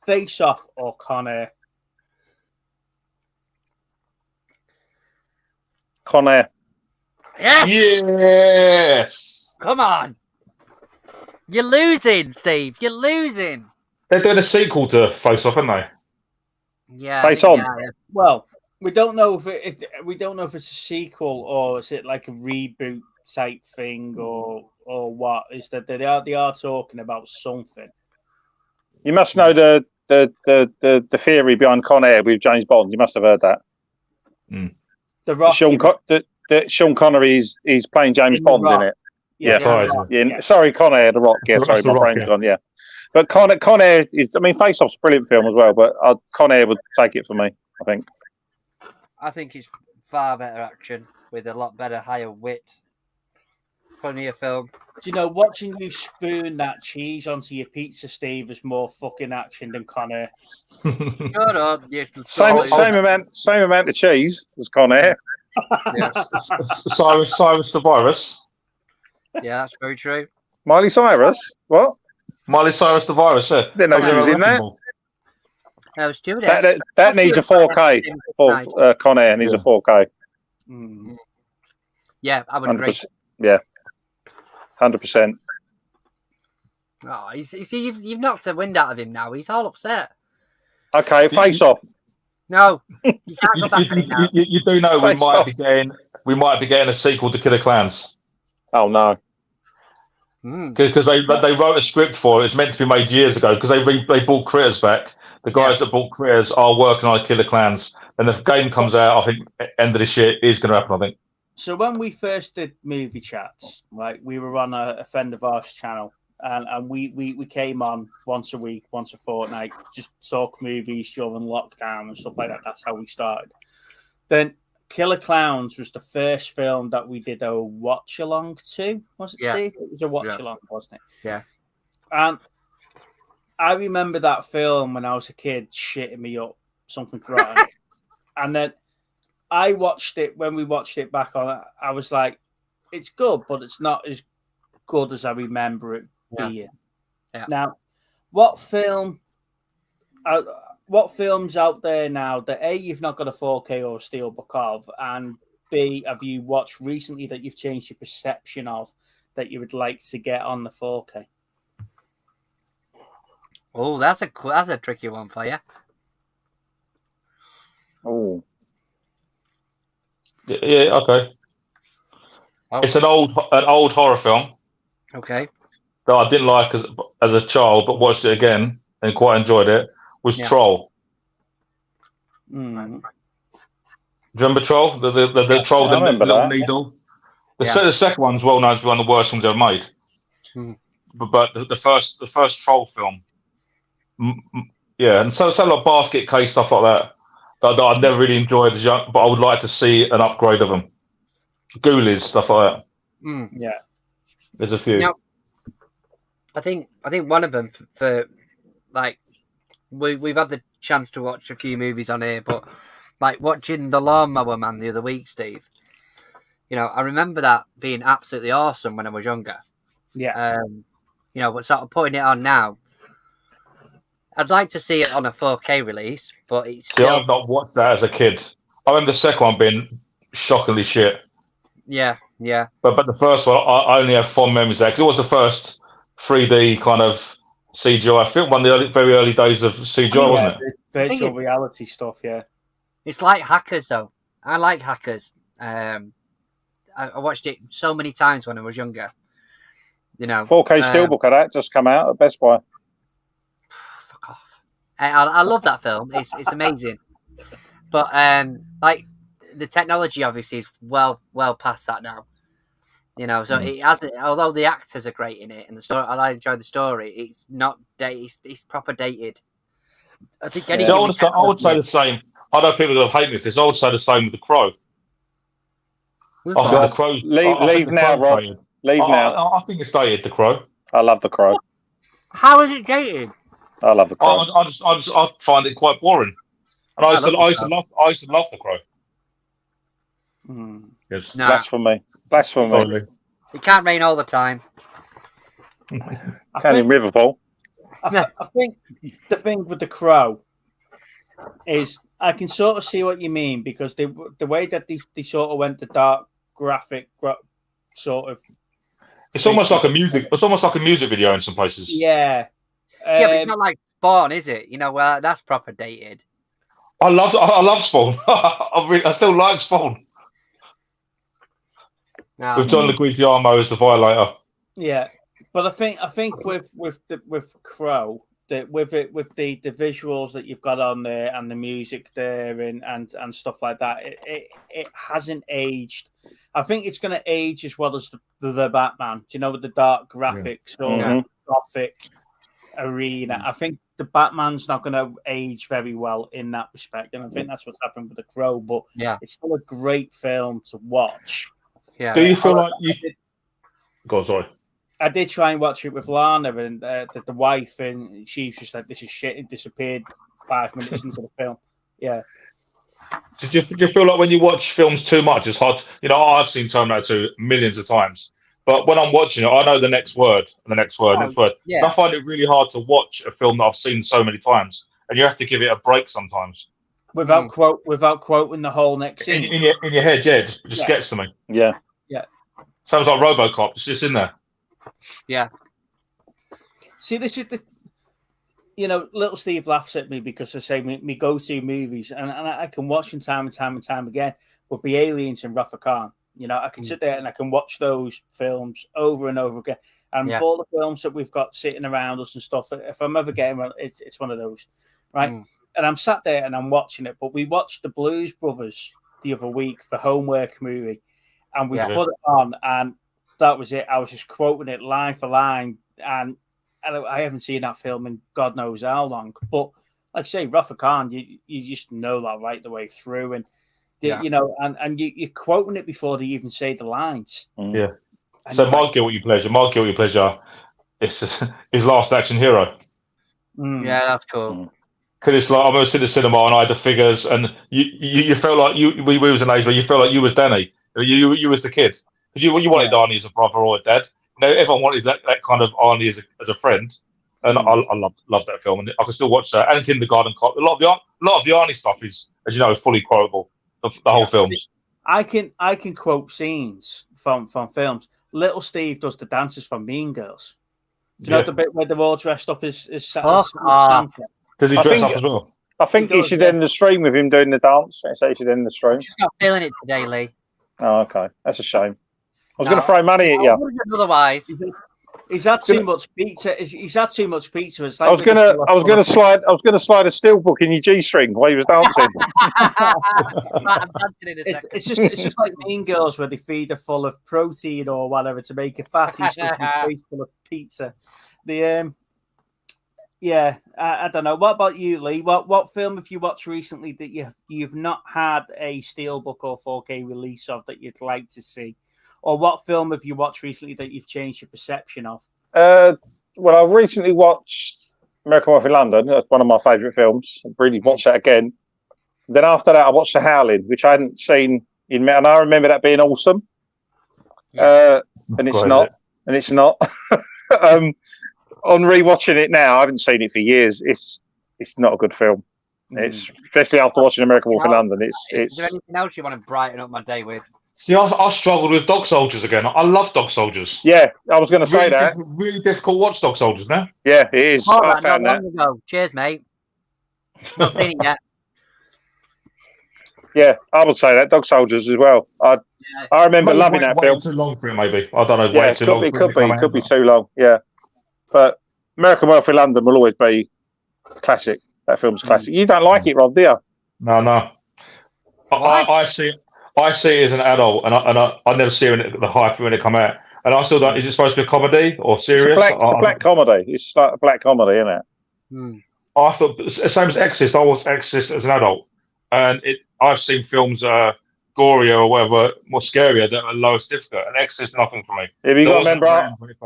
Face Off or Con Air? Con Air. Yes. Yes. Come on. You're losing, Steve. You're losing. They're doing a sequel to Face Off, aren't they? Yeah. Face On. Yeah. Well, we don't know if it's a sequel or is it like a reboot type thing or what. Is that they are talking about something. You must know the the theory behind Con Air with James Bond. You must have heard that. The Rock. Sean Connery is playing James Bond in it. Yeah. Sorry, Con Air, The Rock. Yeah, That's sorry, The my Rock, brain's gone. Yeah, but Con Air is. I mean, Face Off's a brilliant film as well, but Con Air would take it for me. I think. I think it's far better action with a lot better, higher wit. Funnier film. Do you know, watching you spoon that cheese onto your pizza, Steve, is more fucking action than Con Air. Shut up. Yes, Same amount of cheese as Con Air. Cyrus the Virus. Yeah, that's very true. Miley Cyrus? What? Miley Cyrus the Virus, yeah. Didn't know she was in that. No, stewardess. That needs a 4K. Con Air needs a 4K. Yeah, I would agree. Yeah, 100%. Oh, you see, you've knocked the wind out of him now. He's all upset. Okay, Face Off. No, you can't go back on it now. You do know we might be getting a sequel to Killer Clowns. Oh no. Because they wrote a script for it. It's meant to be made years ago because they brought Critters back. The guys that bought Critters are working on Killer Clowns. And the game comes out, I think, end of this year is going to happen, I think. So when we first did movie chats, right, we were on a friend of ours channel, and we came on once a week, once a fortnight, just talk movies during lockdown and stuff like that. That's how we started. Then Killer Clowns was the first film that we did a watch along to. Was it, Steve? It was a watch along, wasn't it? Yeah. And I remember that film when I was a kid shitting me up, something rotten. And then I watched it when we watched it back on. I was like, it's good, but it's not as good as I remember it being. Yeah. Now, what films out there now that A, you've not got a 4K or a Steelbook of, and B, have you watched recently that you've changed your perception of that you would like to get on the 4K? Oh, that's a tricky one for you. Oh. Yeah, okay. Oh. It's an old horror film Okay. that I didn't like as a child, but watched it again and quite enjoyed it. Was Troll. Do you remember Troll? The troll, the little needle. The second one's well known to be one of the worst ones ever made. But the first Troll film, and so like basket case stuff like that I'd never really enjoyed as young, but I would like to see an upgrade of them. Ghoulies, stuff like that. Yeah, there's a few. Now, I think one of them for like we've had the chance to watch a few movies on here, but like watching The Lawnmower Man the other week, Steve. You know, I remember that being absolutely awesome when I was younger. Yeah. You know, but sort of putting it on now, I'd like to see it on a 4K release, but it's still... I've not watched that as a kid. I remember the second one being shockingly shit. Yeah. But the first one, I only have fond memories of that, 'cause it was the first 3D kind of CGI film, one of the very early days of CGI, wasn't it? Virtual reality stuff, yeah. It's like Hackers, though. I like Hackers. I watched it so many times when I was younger. You know, 4K Steelbook of that just come out at Best Buy. Fuck off! I love that film. It's amazing, but like the technology obviously is well past that now. You know, so it hasn't. Although the actors are great in it and the story, I enjoy the story. It's not dated. It's proper dated. I think. I would say the same. I know people will hate me for this. I would say the same with The Crow. The Crow. Leave now, Rob. Leave now. I think it's dated, The Crow. I love The Crow. How is it dated? I love The Crow. I find it quite boring. And I used to love The Crow. Yes. No. Blasphemy. It can't rain all the time. Can in Liverpool. I think the thing with The Crow is I can sort of see what you mean, because the way that they sort of went the dark graphic sort of. It's almost like a music. It's almost like a music video in some places. Yeah. Yeah, but it's not like Spawn, is it? You know, well, that's proper dated. I love Spawn. I still like Spawn. No. With John Leguizamo as the Violator. Yeah, but I think with Crow, with the visuals that you've got on there and the music there and stuff like that, it hasn't aged. I think it's going to age as well as the Batman. Do you know, with the dark graphics or gothic arena? I think the Batman's not going to age very well in that respect, and I think that's what's happened with the Crow. But it's still a great film to watch. Yeah. Do you feel like you? Go on, sorry. I did try and watch it with Lana and the wife, and she's just like, "This is shit." It disappeared 5 minutes into the film. Yeah. So do you feel like when you watch films too much, it's hard? You know, I've seen Terminator 2 millions of times, but when I'm watching it, I know the next word, and the next word, next word. Yeah. And I find it really hard to watch a film that I've seen so many times, and you have to give it a break sometimes. Without quoting the whole next scene. In your head, yeah, it just gets to me. Yeah. Sounds like RoboCop. It's just in there. Yeah. See, this is little Steve laughs at me because I say me go-to movies, and I can watch them time and time and time again, would be Aliens and Wrath of Khan. You know, I can sit there and I can watch those films over and over again. And with all the films that we've got sitting around us and stuff, if I'm ever getting one, it's one of those, right? And I'm sat there and I'm watching it. But we watched The Blues Brothers the other week for homework movie, and we put it on, and that was it. I was just quoting it line for line, and I haven't seen that film in God knows how long. But like I say, Wrath of Khan, you just know that right the way through, and you know, and you're quoting it before they even say the lines. Yeah. So my guilty pleasure is his Last Action Hero. Yeah, that's cool. Because it's like I was in the cinema and I had the figures, and you felt like we was an age where you felt like you was Danny, you was the kid, because you wanted Arnie as a brother or a dad. You know, everyone wanted that kind of Arnie as a friend, and I love that film, and I can still watch that. And Kindergarten Cop. A lot of the Arnie stuff is, as you know, fully quotable. The whole films. I can quote scenes from films. Little Steve does the dances from Mean Girls. Do you know the bit where they're all dressed up as Santa? Does he dress up as well? I think you should end the stream with him doing the dance. So you should end the stream. I'm just not feeling it today, Lee. Oh, okay. That's a shame. I was going to throw money at you. Otherwise, he's had too much pizza. He's had too much pizza. It's like I was going to slide a Steelbook in your G-string while he was dancing. I'm dancing in a second. It's just like Mean Girls where they feed her full of protein or whatever to make her fat. He's stuck in face full of pizza. I don't know. What about you, Lee? What film have you watched recently that you've not had a Steelbook or 4K release of that you'd like to see? Or what film have you watched recently that you've changed your perception of? Well, I recently watched American Werewolf in London. That's one of my favourite films. I really watched that again. Then after that, I watched The Howling, which I hadn't seen and I remember that being awesome. And it's not. And it's not. On rewatching it now, I haven't seen it for years. It's not a good film. It's especially after watching American Werewolf in London. Is there anything else you want to brighten up my day with? See, I struggled with Dog Soldiers again. I love Dog Soldiers. Yeah, I was going to say that. Really difficult to watch Dog Soldiers now. Yeah, it is. I found that. Ago. Cheers, mate. Not seen it yet. Yeah, I would say that. Dog Soldiers as well. I remember loving that film. Too long for it, maybe. I don't know. Yeah, it could be too long. Yeah, but American Werewolf in London will always be classic. That film's classic. You don't like it, Rob, do you? No. I see it as an adult, and I never see it at the hype when it come out. And I still don't. Is it supposed to be a comedy or serious? It's a black comedy. It's like a black comedy, isn't it? I thought same as Exorcist. I watched Exorcist as an adult, and I've seen films gorier or whatever, more scarier that are lower difficult. And Exorcist, nothing for me. If you got to remember,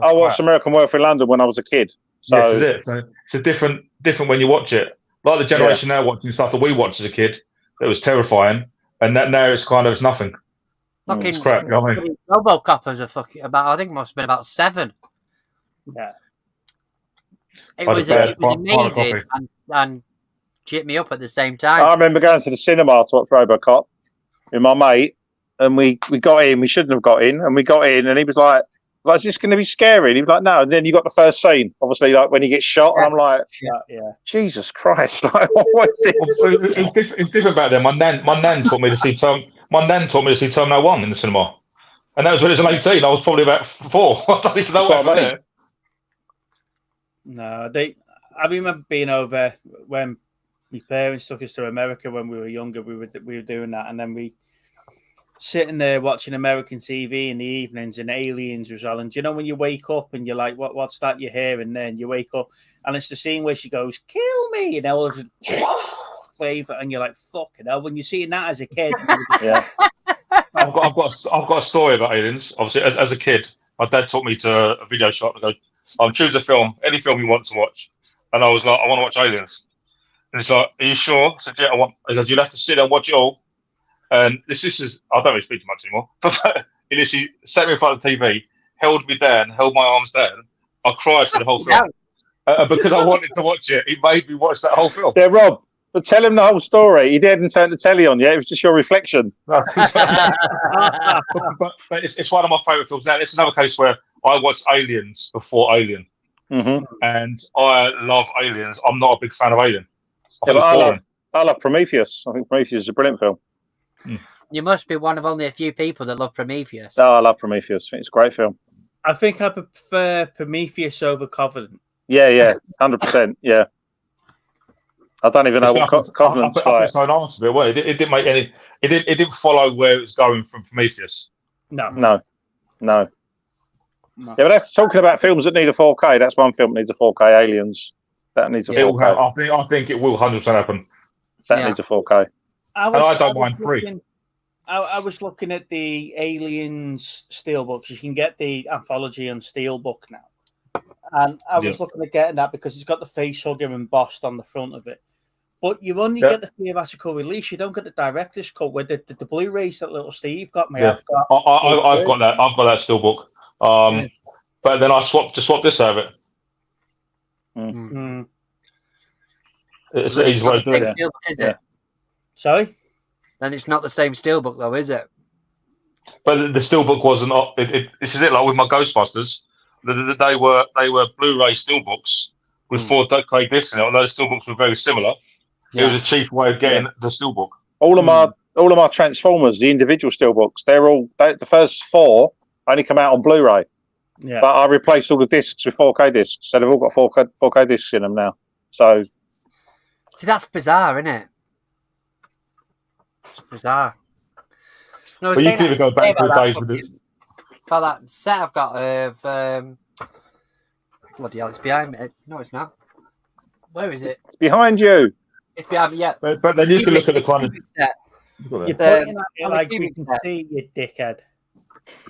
I watched American Werewolf in London when I was a kid. So yes, it is. So it's a different when you watch it. Like the generation now watching stuff that we watched as a kid, that was terrifying, and that now it's kind of it's nothing. It's crap. You know what I mean? RoboCop was I think it must have been about 7. Yeah. It was amazing and cheered me up at the same time. I remember going to the cinema to watch RoboCop with my mate, and we got in. We shouldn't have got in, and we got in, and he was like, "Is this going to be scary?" And he was like, "No." And then you got the first scene, obviously, like when he gets shot, and I'm like, Jesus Christ! Like, what is this? It's different back then. My nan taught me to see Terminator 1 in the cinema, and that was when I was 18. I was probably about 4. I don't even know what happened there. No, I remember being over when my parents took us to America when we were younger. We were doing that, and then we sitting there watching American TV in the evenings, and Aliens was on. And do you know when you wake up and you're like, what's that you hear? And then you wake up, and it's the scene where she goes, "Kill me," and all of it, flavor, and you're like, "Fucking hell!" When you're seeing that as a kid, Yeah. I've got a story about aliens. Obviously, as a kid, my dad took me to a video shop and go, choose a film, any film you want to watch. And I was like, I want to watch Aliens. And he's like, are you sure? I said, yeah, I want. He goes, you'll have to sit there and watch it all. And this is, I don't really speak too much anymore. But he literally sat me in front of the TV, held me down, held my arms down. I cried for the whole film. Because I wanted to watch it. He made me watch that whole film. Yeah, Rob, but tell him the whole story. He didn't turn the telly on yet. It was just your reflection. but it's one of my favourite films. Now, it's another case where I watched Aliens before Alien. Mm-hmm. And I love Aliens. I'm not a big fan of Alien. I love Prometheus. I think Prometheus is a brilliant film. You must be one of only a few people that love Prometheus. Oh, I love Prometheus. I think it's a great film. I think I prefer Prometheus over Covenant. Yeah, 100%. Yeah. I don't even know what Covenant's like. It's an answer to it. Well, it didn't make any. It didn't follow where it was going from Prometheus. No. Yeah, but that's talking about films that need a 4K. That's one film that needs a 4K. Aliens. That needs a 4K. I think it will 100% happen. That needs a 4K. I don't mind free. I was looking at the Aliens Steelbooks. You can get the anthology on Steelbook now. And I was looking at getting that because it's got the face hugger embossed on the front of it. But you only get the theoretical release. You don't get the director's cut with the Blu-rays that little Steve got me. Yeah. I've got that. I've got that Steelbook. But then I swapped this out of it. It's the easy way to do it. Is it? Sorry? Then it's not the same Steelbook, though, is it? But the Steelbook wasn't. This is it. Like with my Ghostbusters, they were Blu-ray Steelbooks with 4K discs in it. Although the Steelbooks were very similar, it was a cheap way of getting the Steelbook. All of my Transformers, the individual Steelbooks, the first 4 only come out on Blu-ray. Yeah. But I replaced all the discs with 4K discs, so they've all got 4K discs in them now. So, see, that's bizarre, isn't it? It's bizarre. No, but you can even go back to the days with it. For that set I've got of bloody hell, it's behind me. No, it's not. Where is it? It's behind you. It's behind me. Yeah. But then you can look at the kind of. You're pointing at it like we can see you, dickhead.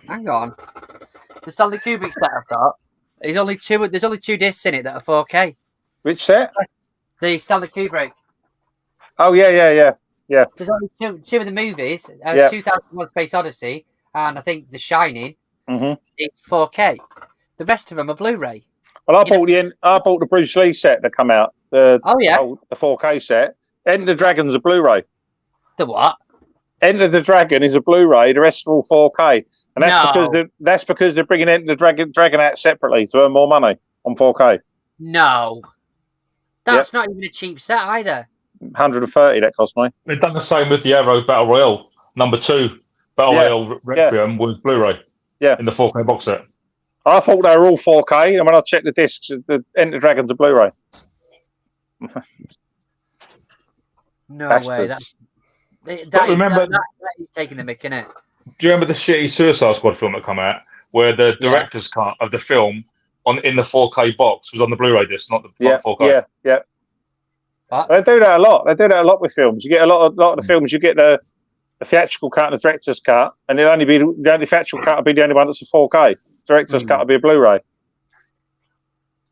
Hang on. The Stanley Kubrick set I've got. There's only 2 discs in it that are 4K. Which set? The Stanley Kubrick. Oh yeah. There's only two of the movies. 2001: Space Odyssey and I think The Shining. It's 4K. The rest of them are Blu-ray. Well, I bought the Bruce Lee set that come out. The 4K set. Enter the Dragon's a Blu-ray. The what? Enter the Dragon is a Blu-ray. The rest are all 4K, and that's because they're bringing Enter the Dragon out separately to earn more money on 4K. No, that's not even a cheap set either. 130 that cost me. They've done the same with the Arrow Battle Royale #2. Battle Royale Requiem was Blu-ray. Yeah, in the 4K box set. I thought they were all 4K, and when I checked the discs, the Enter the Dragon's a Blu-ray. No way. That is taking the mick, innit? Do you remember the shitty Suicide Squad film that come out, where the director's cut of the film in the 4K box was on the Blu-ray disc, not the 4K? Yeah. They do that a lot. They do that a lot with films. You get a lot of the films. You get the theatrical cut and the director's cut, and it'll only be the only theatrical cut will be the only one that's a 4K. Director's cut will be a Blu-ray.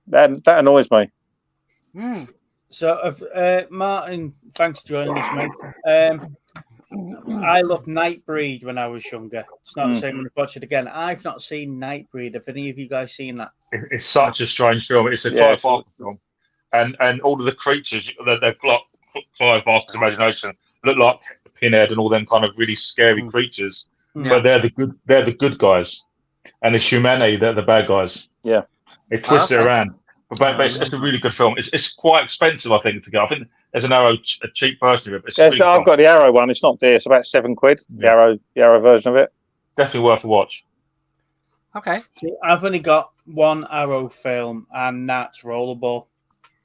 That annoys me. So, Martin, thanks for joining us, mate. I loved Nightbreed when I was younger. It's not the same when I watch it again. I've not seen Nightbreed. Have any of you guys seen that? It's such a strange film. It's a Clive Barker film. And all of the creatures, they've got Clive Barker's imagination, look like Pinhead and all them kind of really scary creatures. But they're the good guys. And it's humanity, they're the bad guys. Yeah. They twist it around. But it's a really good film. It's quite expensive, I think, to get. I think there's an Arrow, a cheap version of it. But it's I've got the Arrow one. It's not dear. It's about £7. The Arrow version of it. Definitely worth a watch. Okay. See, I've only got one Arrow film, and that's Rollerball.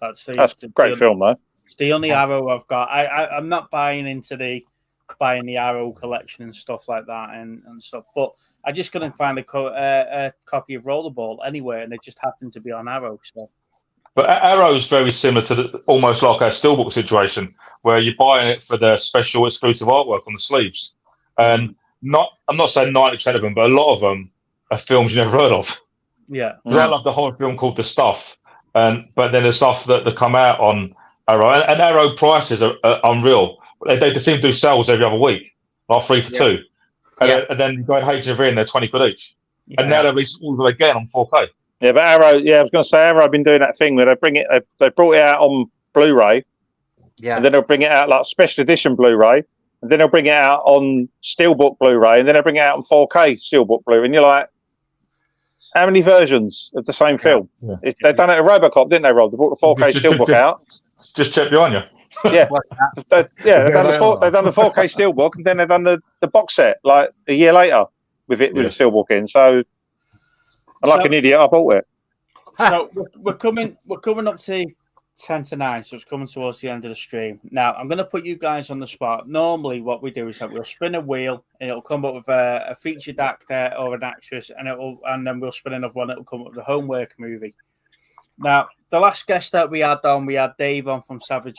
That's a great film, though. It's the only Arrow I've got. I'm not buying into the Arrow collection and stuff like that and stuff, but I just couldn't find a copy of Rollerball anywhere, and it just happened to be on Arrow. So, but Arrow is very similar to almost like a Steelbook situation, where you're buying it for the special exclusive artwork on the sleeves, and I'm not saying 90% of them, but a lot of them are films you never heard of. Yeah, because I love the horror film called The Stuff, but then the stuff that come out on Arrow, and Arrow prices are unreal. They seem to do sales every other week, like 3 for 2. And then you go in HMV and they're 20 quid each. Yeah. And now they're releasing all of them again on 4K. Yeah, but Arrow, I was going to say Arrow have been doing that thing where they brought it out on Blu-ray. Yeah. And then they'll bring it out like special edition Blu-ray. And then they'll bring it out on Steelbook Blu-ray. And then they'll bring it out on 4K Steelbook Blu-ray. And you're like, how many versions of the same film? Yeah. They've done it at Robocop, didn't they, Rob? They brought the 4K Steelbook out. Just check behind you. Yeah, they've done the 4K Steelbook, and then they've done the box set like a year later with the Steelbook in. So, like an idiot, I bought it. So we're coming up to 10 to 9, so it's coming towards the end of the stream. Now I'm going to put you guys on the spot. Normally, what we do is that we'll spin a wheel, and it'll come up with a featured actor or an actress, and then we'll spin another one. It'll come up with a homework movie. Now, the last guest that we had Dave on from Savage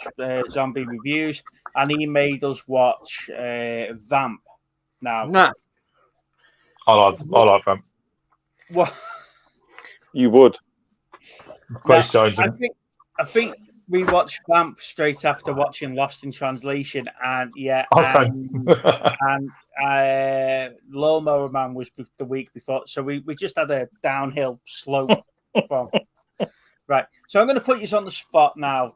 Zombie Reviews, and he made us watch Vamp. Now, I like Vamp. What? You would. Grace Jones. I think we watched Vamp straight after watching Lost in Translation, and Lawnmower Man was the week before, so we just had a downhill slope from. Right, so I'm going to put you on the spot now,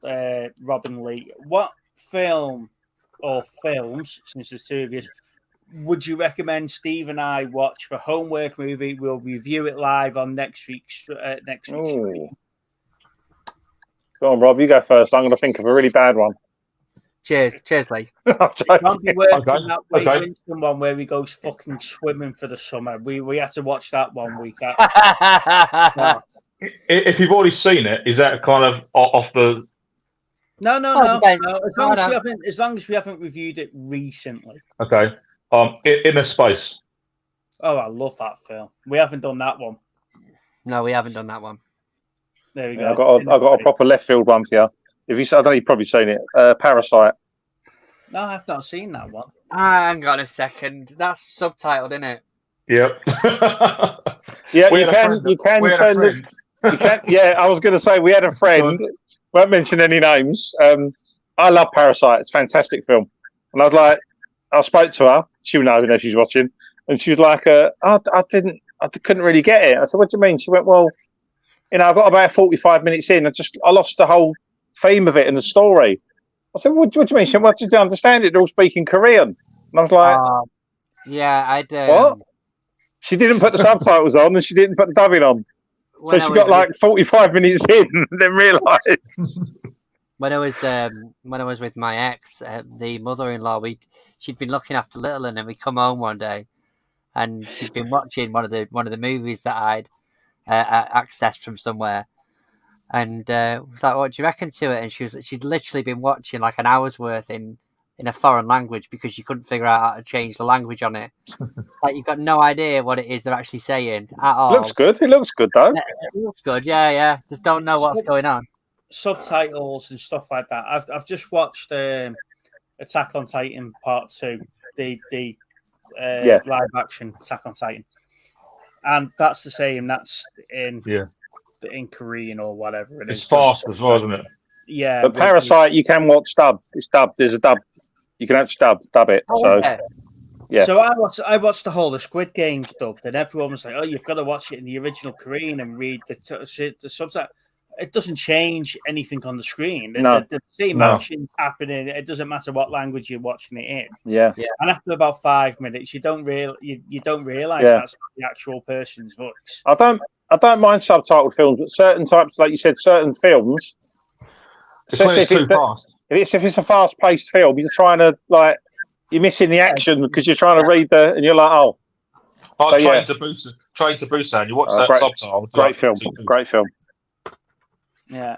Robin Lee. What film or films, since there's two of you, would you recommend Steve and I watch for homework movie? We'll review it live on next week's stream. Go on, Rob, you go first. I'm going to think of a really bad one. Cheers, Lee. Can't be working that Winston one where he goes fucking swimming for the summer. We had to watch that one week. If you've already seen it, is that kind of off the? No. As long as we haven't reviewed it recently. Okay. Inner Space. Oh, I love that film. We haven't done that one. No, we haven't done that one. There we go. I got a proper left field one for you. I know you've probably seen it. Parasite. No, I've not seen that one. Hang on a second. That's subtitled, isn't it? Yep. Yeah, you can. Yeah, I was going to say we had a friend. Won't mention any names. I love Parasite. It's a fantastic film. And I spoke to her. She would know if she's watching, and she was like, I couldn't really get it. I said, what do you mean? She went, well, I got about 45 minutes in. I lost the whole theme of it and the story. I said, what do you mean? She went, well, did you understand it? They're all speaking Korean. And I was like, what? She didn't put the subtitles on, and she didn't put the dubbing on. So she got 45 minutes in, and then realised. When I was with my ex, the mother-in-law, she'd been looking after little, and then we come home one day, and she'd been watching one of the movies that I'd accessed from somewhere, and was like, "What do you reckon to it?" And she'd literally been watching like an hour's worth in a foreign language because she couldn't figure out how to change the language on it. Like, you've got no idea what it is they're actually saying at all. Looks good. It looks good, though. It looks good, yeah. Just don't know what's going on. Subtitles and stuff like that. I've just watched Attack on Titan Part 2, the live action Attack on Titan, and that's the same. That's in Korean or whatever it is. It's fast as well, isn't it? Yeah. But Parasite, you can watch dub. It's dubbed. There's a dub. You can actually dub it. So I watched the whole of Squid Games dubbed, and everyone was like, "Oh, you've got to watch it in the original Korean and read the subtitle." It doesn't change anything on the screen. The same action's happening. It doesn't matter what language you're watching it in. Yeah. And after about 5 minutes, you don't realize that's the actual person's voice. I don't mind subtitled films, but certain types, like you said, certain films. Especially if it's too fast. If it's a fast-paced film, you're trying to you're missing the action because you're trying to read and you're like, oh. Train to Busan. You watch that subtitle. Great film. Yeah.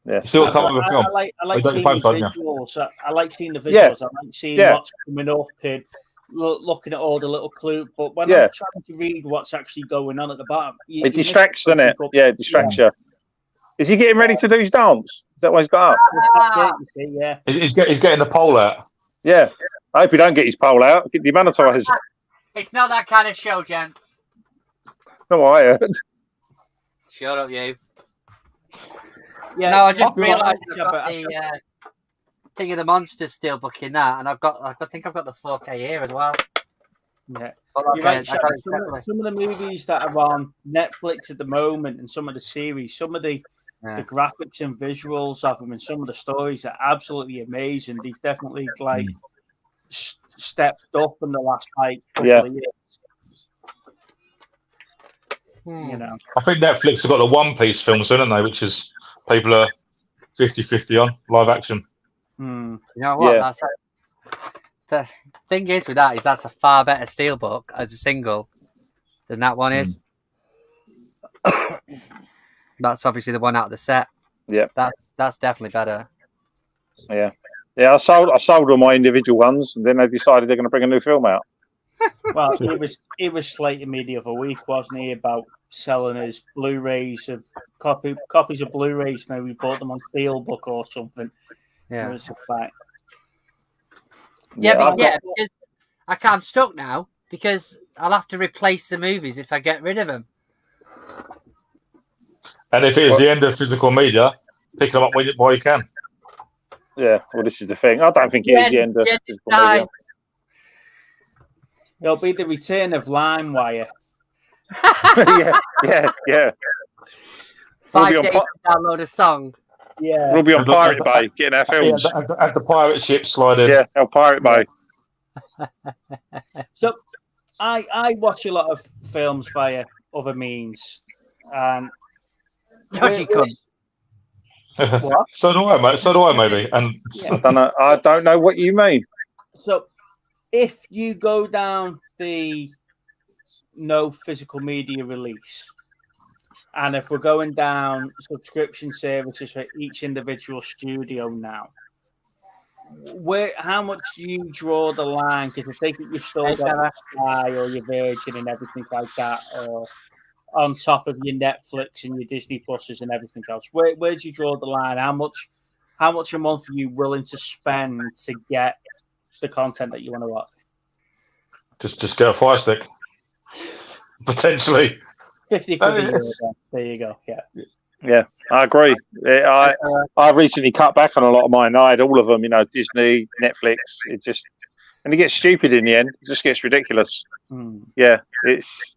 Yeah. Still come up with a film. I like Don't seeing you the find so, visuals. I like seeing the visuals. Yeah. I like seeing Yeah. what's coming up and looking at all the little clues. But when Yeah. I'm trying to read what's actually going on at the bottom, It distracts, doesn't it? Yeah, it distracts you. Is he getting ready to do his dance? Is that what he's got up? Yeah. He's getting the pole out. Yeah. I hope he don't get his pole out. Get demonetised. It's not that kind of show, gents. No, I heard. Shut up, you. Yeah. No, I just realised I've got the King of the Monsters Steelbook in that, and I think I've got the 4K here as well. Yeah. But You're right, some of the movies that are on Netflix at the moment and some of the series, some of the graphics and visuals of them and some of the stories are absolutely amazing. They've definitely stepped up in the last couple of years. You know, I think Netflix have got the One Piece films, haven't they? Which is people are 50-50 on live action. You know what? Yeah. The thing is with that is that's a far better steelbook as a single than that one is. That's obviously the one out of the set. Yeah, that's definitely better. Yeah. I sold all my individual ones, and then they decided they're going to bring a new film out. Well, he was slating me the other week, wasn't he, about selling his Blu-rays of copies of Blu-rays. Now we bought them on Steelbook or something. Yeah, it was a fact. Because I'm stuck now because I'll have to replace the movies if I get rid of them. And if it is the end of physical media, pick them up while you can. Yeah, well, this is the thing. I don't think it is the end of physical media. It'll be the return of LimeWire. yeah. 5 days to download a song. Yeah, we'll be on Pirate Bay getting our films. As the pirate ship sliding. Yeah, on Pirate Bay. So, I watch a lot of films via other means, and dodgy cunt. What? So do I, mate. So do I, maybe. And I don't know what you mean. So, if you go down the no physical media release, and if we're going down subscription services for each individual studio now, how much do you draw the line? Because I think you've still got Sky or your Virgin and everything like that, or on top of your Netflix and your Disney Pluses and everything else. Where do you draw the line? How much a month are you willing to spend to get the content that you want to watch? Just get a Fire Stick. Potentially. 50 for the year. There you go. Yeah, I agree. I recently cut back on a lot of mine. I had all of them, Disney, Netflix. And it gets stupid in the end. It just gets ridiculous. Yeah, it's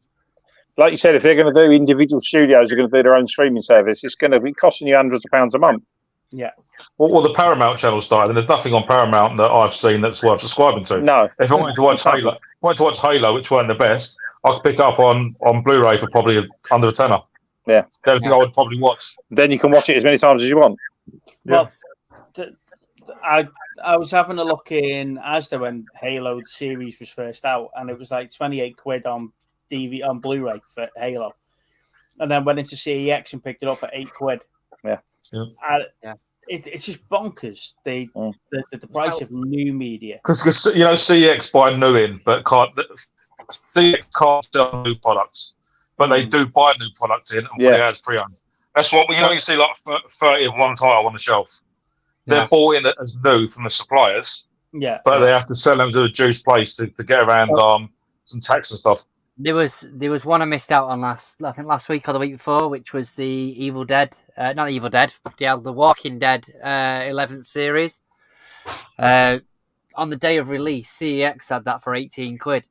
like you said, if they're going to do individual studios, are going to do their own streaming service, it's going to be costing you hundreds of pounds a month. Yeah. Well, the Paramount channel started, and there's nothing on Paramount that I've seen that's worth subscribing to. No. If I wanted to watch Halo, which weren't the best, I could pick up on Blu-ray for probably under a tenner. Yeah. Everything I would probably watch. Then you can watch it as many times as you want. Well, I was having a look in Asda when Halo series was first out, and it was like 28 quid on Blu-ray for Halo, and then went into CEX and picked it up for 8 quid. Yeah. It's just bonkers the price of new media. Because CEX buy new in, but CEX can't sell new products, but they do buy new products in and put it as pre-owned. That's what you see like 30 of one title on the shelf. They're bought in as new from the suppliers. Yeah, but they have to sell them to a juice place to get around some tax and stuff. There was one I missed out on last week or the week before, which was the Evil Dead, not the Evil Dead, the Walking Dead 11th series. On the day of release, CEX had that for 18 quid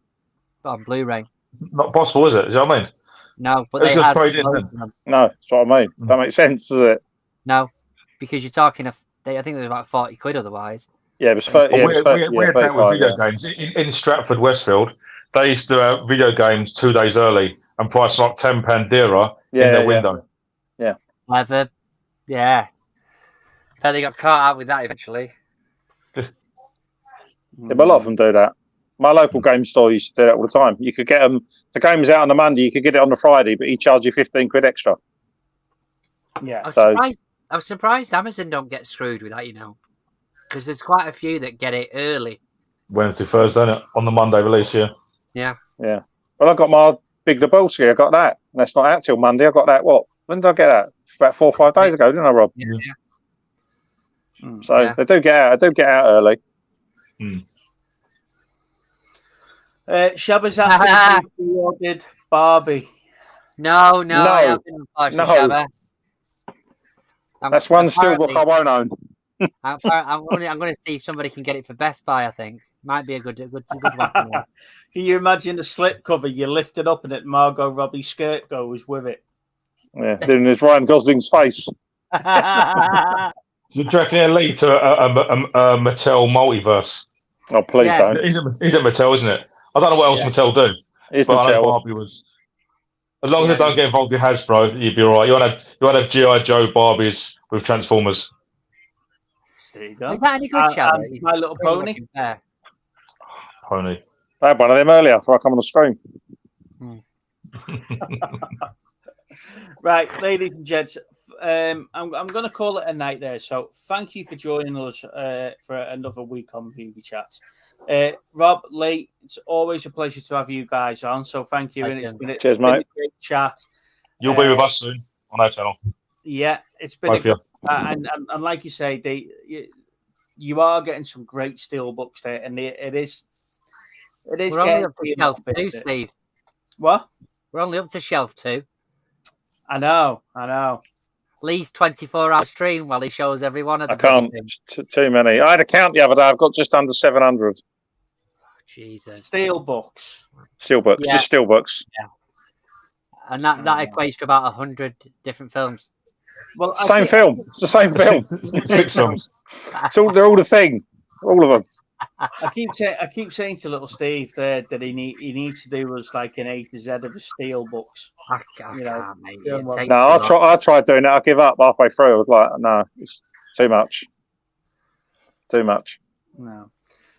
on Blu-ray. Not possible, is it? Is that what I mean? No, but they had No, that's what I mean. That makes sense, does it? No, because you're talking I think it was about 40 quid otherwise. Yeah, it was 30. We had that with video games in Stratford, Westfield. They used to have video games 2 days early and price them up £10 dearer in their window. Yeah. Clever. Yeah. Bet they got caught out with that eventually. But a lot of them do that. My local game store used to do that all the time. You could get them, the game was out on the Monday, you could get it on the Friday, but he charged you 15 quid extra. Yeah. I'm surprised Amazon don't get screwed with that, because there's quite a few that get it early. Wednesday, Thursday, innit? On the Monday release, yeah. Yeah. Yeah. Well, I got my Big Lebowski. I got that. And that's not out till Monday. I got that, when did I get that? About 4 or 5 days ago, didn't I, Rob? Yeah. So they do get out. I do get out early. Shabba's asking if you ordered Barbie. No, I haven't watched Shabba. That's one Steelbook I won't own. I'm going to see if somebody can get it for Best Buy. I think might be a good one. Can you imagine the slipcover? You lift it up and it Margot Robbie's skirt goes with it. Yeah, then there's Ryan Gosling's face. Do you reckon he'll lead to a Mattel multiverse? Oh, please don't. He's at Mattel, isn't it? I don't know what else Mattel do. It's but I know Mattel. Barbie was. As long as they don't get involved with Hasbro, you'd be all right. You want to have G.I. Joe Barbies with Transformers. There you go. Is that any good, Shabba? My Little Pony. Pony. I had one of them earlier before I come on the screen. Right, ladies and gents, I'm going to call it a night there. So thank you for joining us for another week on Movie Chats. Rob, Lee, it's always a pleasure to have you guys on. So thank you. And it's been a great chat. You'll be with us soon on our channel. Yeah, it's been and like you say, you are getting some great Steelbooks there, and it is. We're only up to shelf 2, Steve. What? We're only up to shelf 2. I know. Lee's 24-hour stream while he shows everyone. I can't. Too many. I had a count the other day. I've got just under 700. Jesus. Steelbooks. Steelbooks. Yeah. Just Steelbooks. Yeah. And that equates to about 100 different films. Well, same film. It's the same film. 6 films. They're all the thing. All of them. I keep saying to little Steve there that he needs to do us like an A to Z of the Steelbooks. I can't, mate. No, I tried doing it. I give up halfway through. I was like, no, it's too much. Too much. No.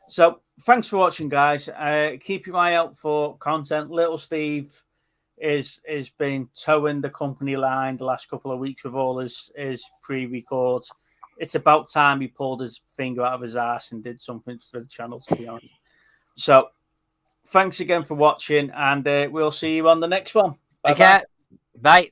So thanks for watching, guys. Keep your eye out for content. Little Steve is been towing the company line the last couple of weeks with all his pre-records. It's about time he pulled his finger out of his ass and did something for the channel, to be honest. So thanks again for watching, and we'll see you on the next one. Bye-bye. Bye.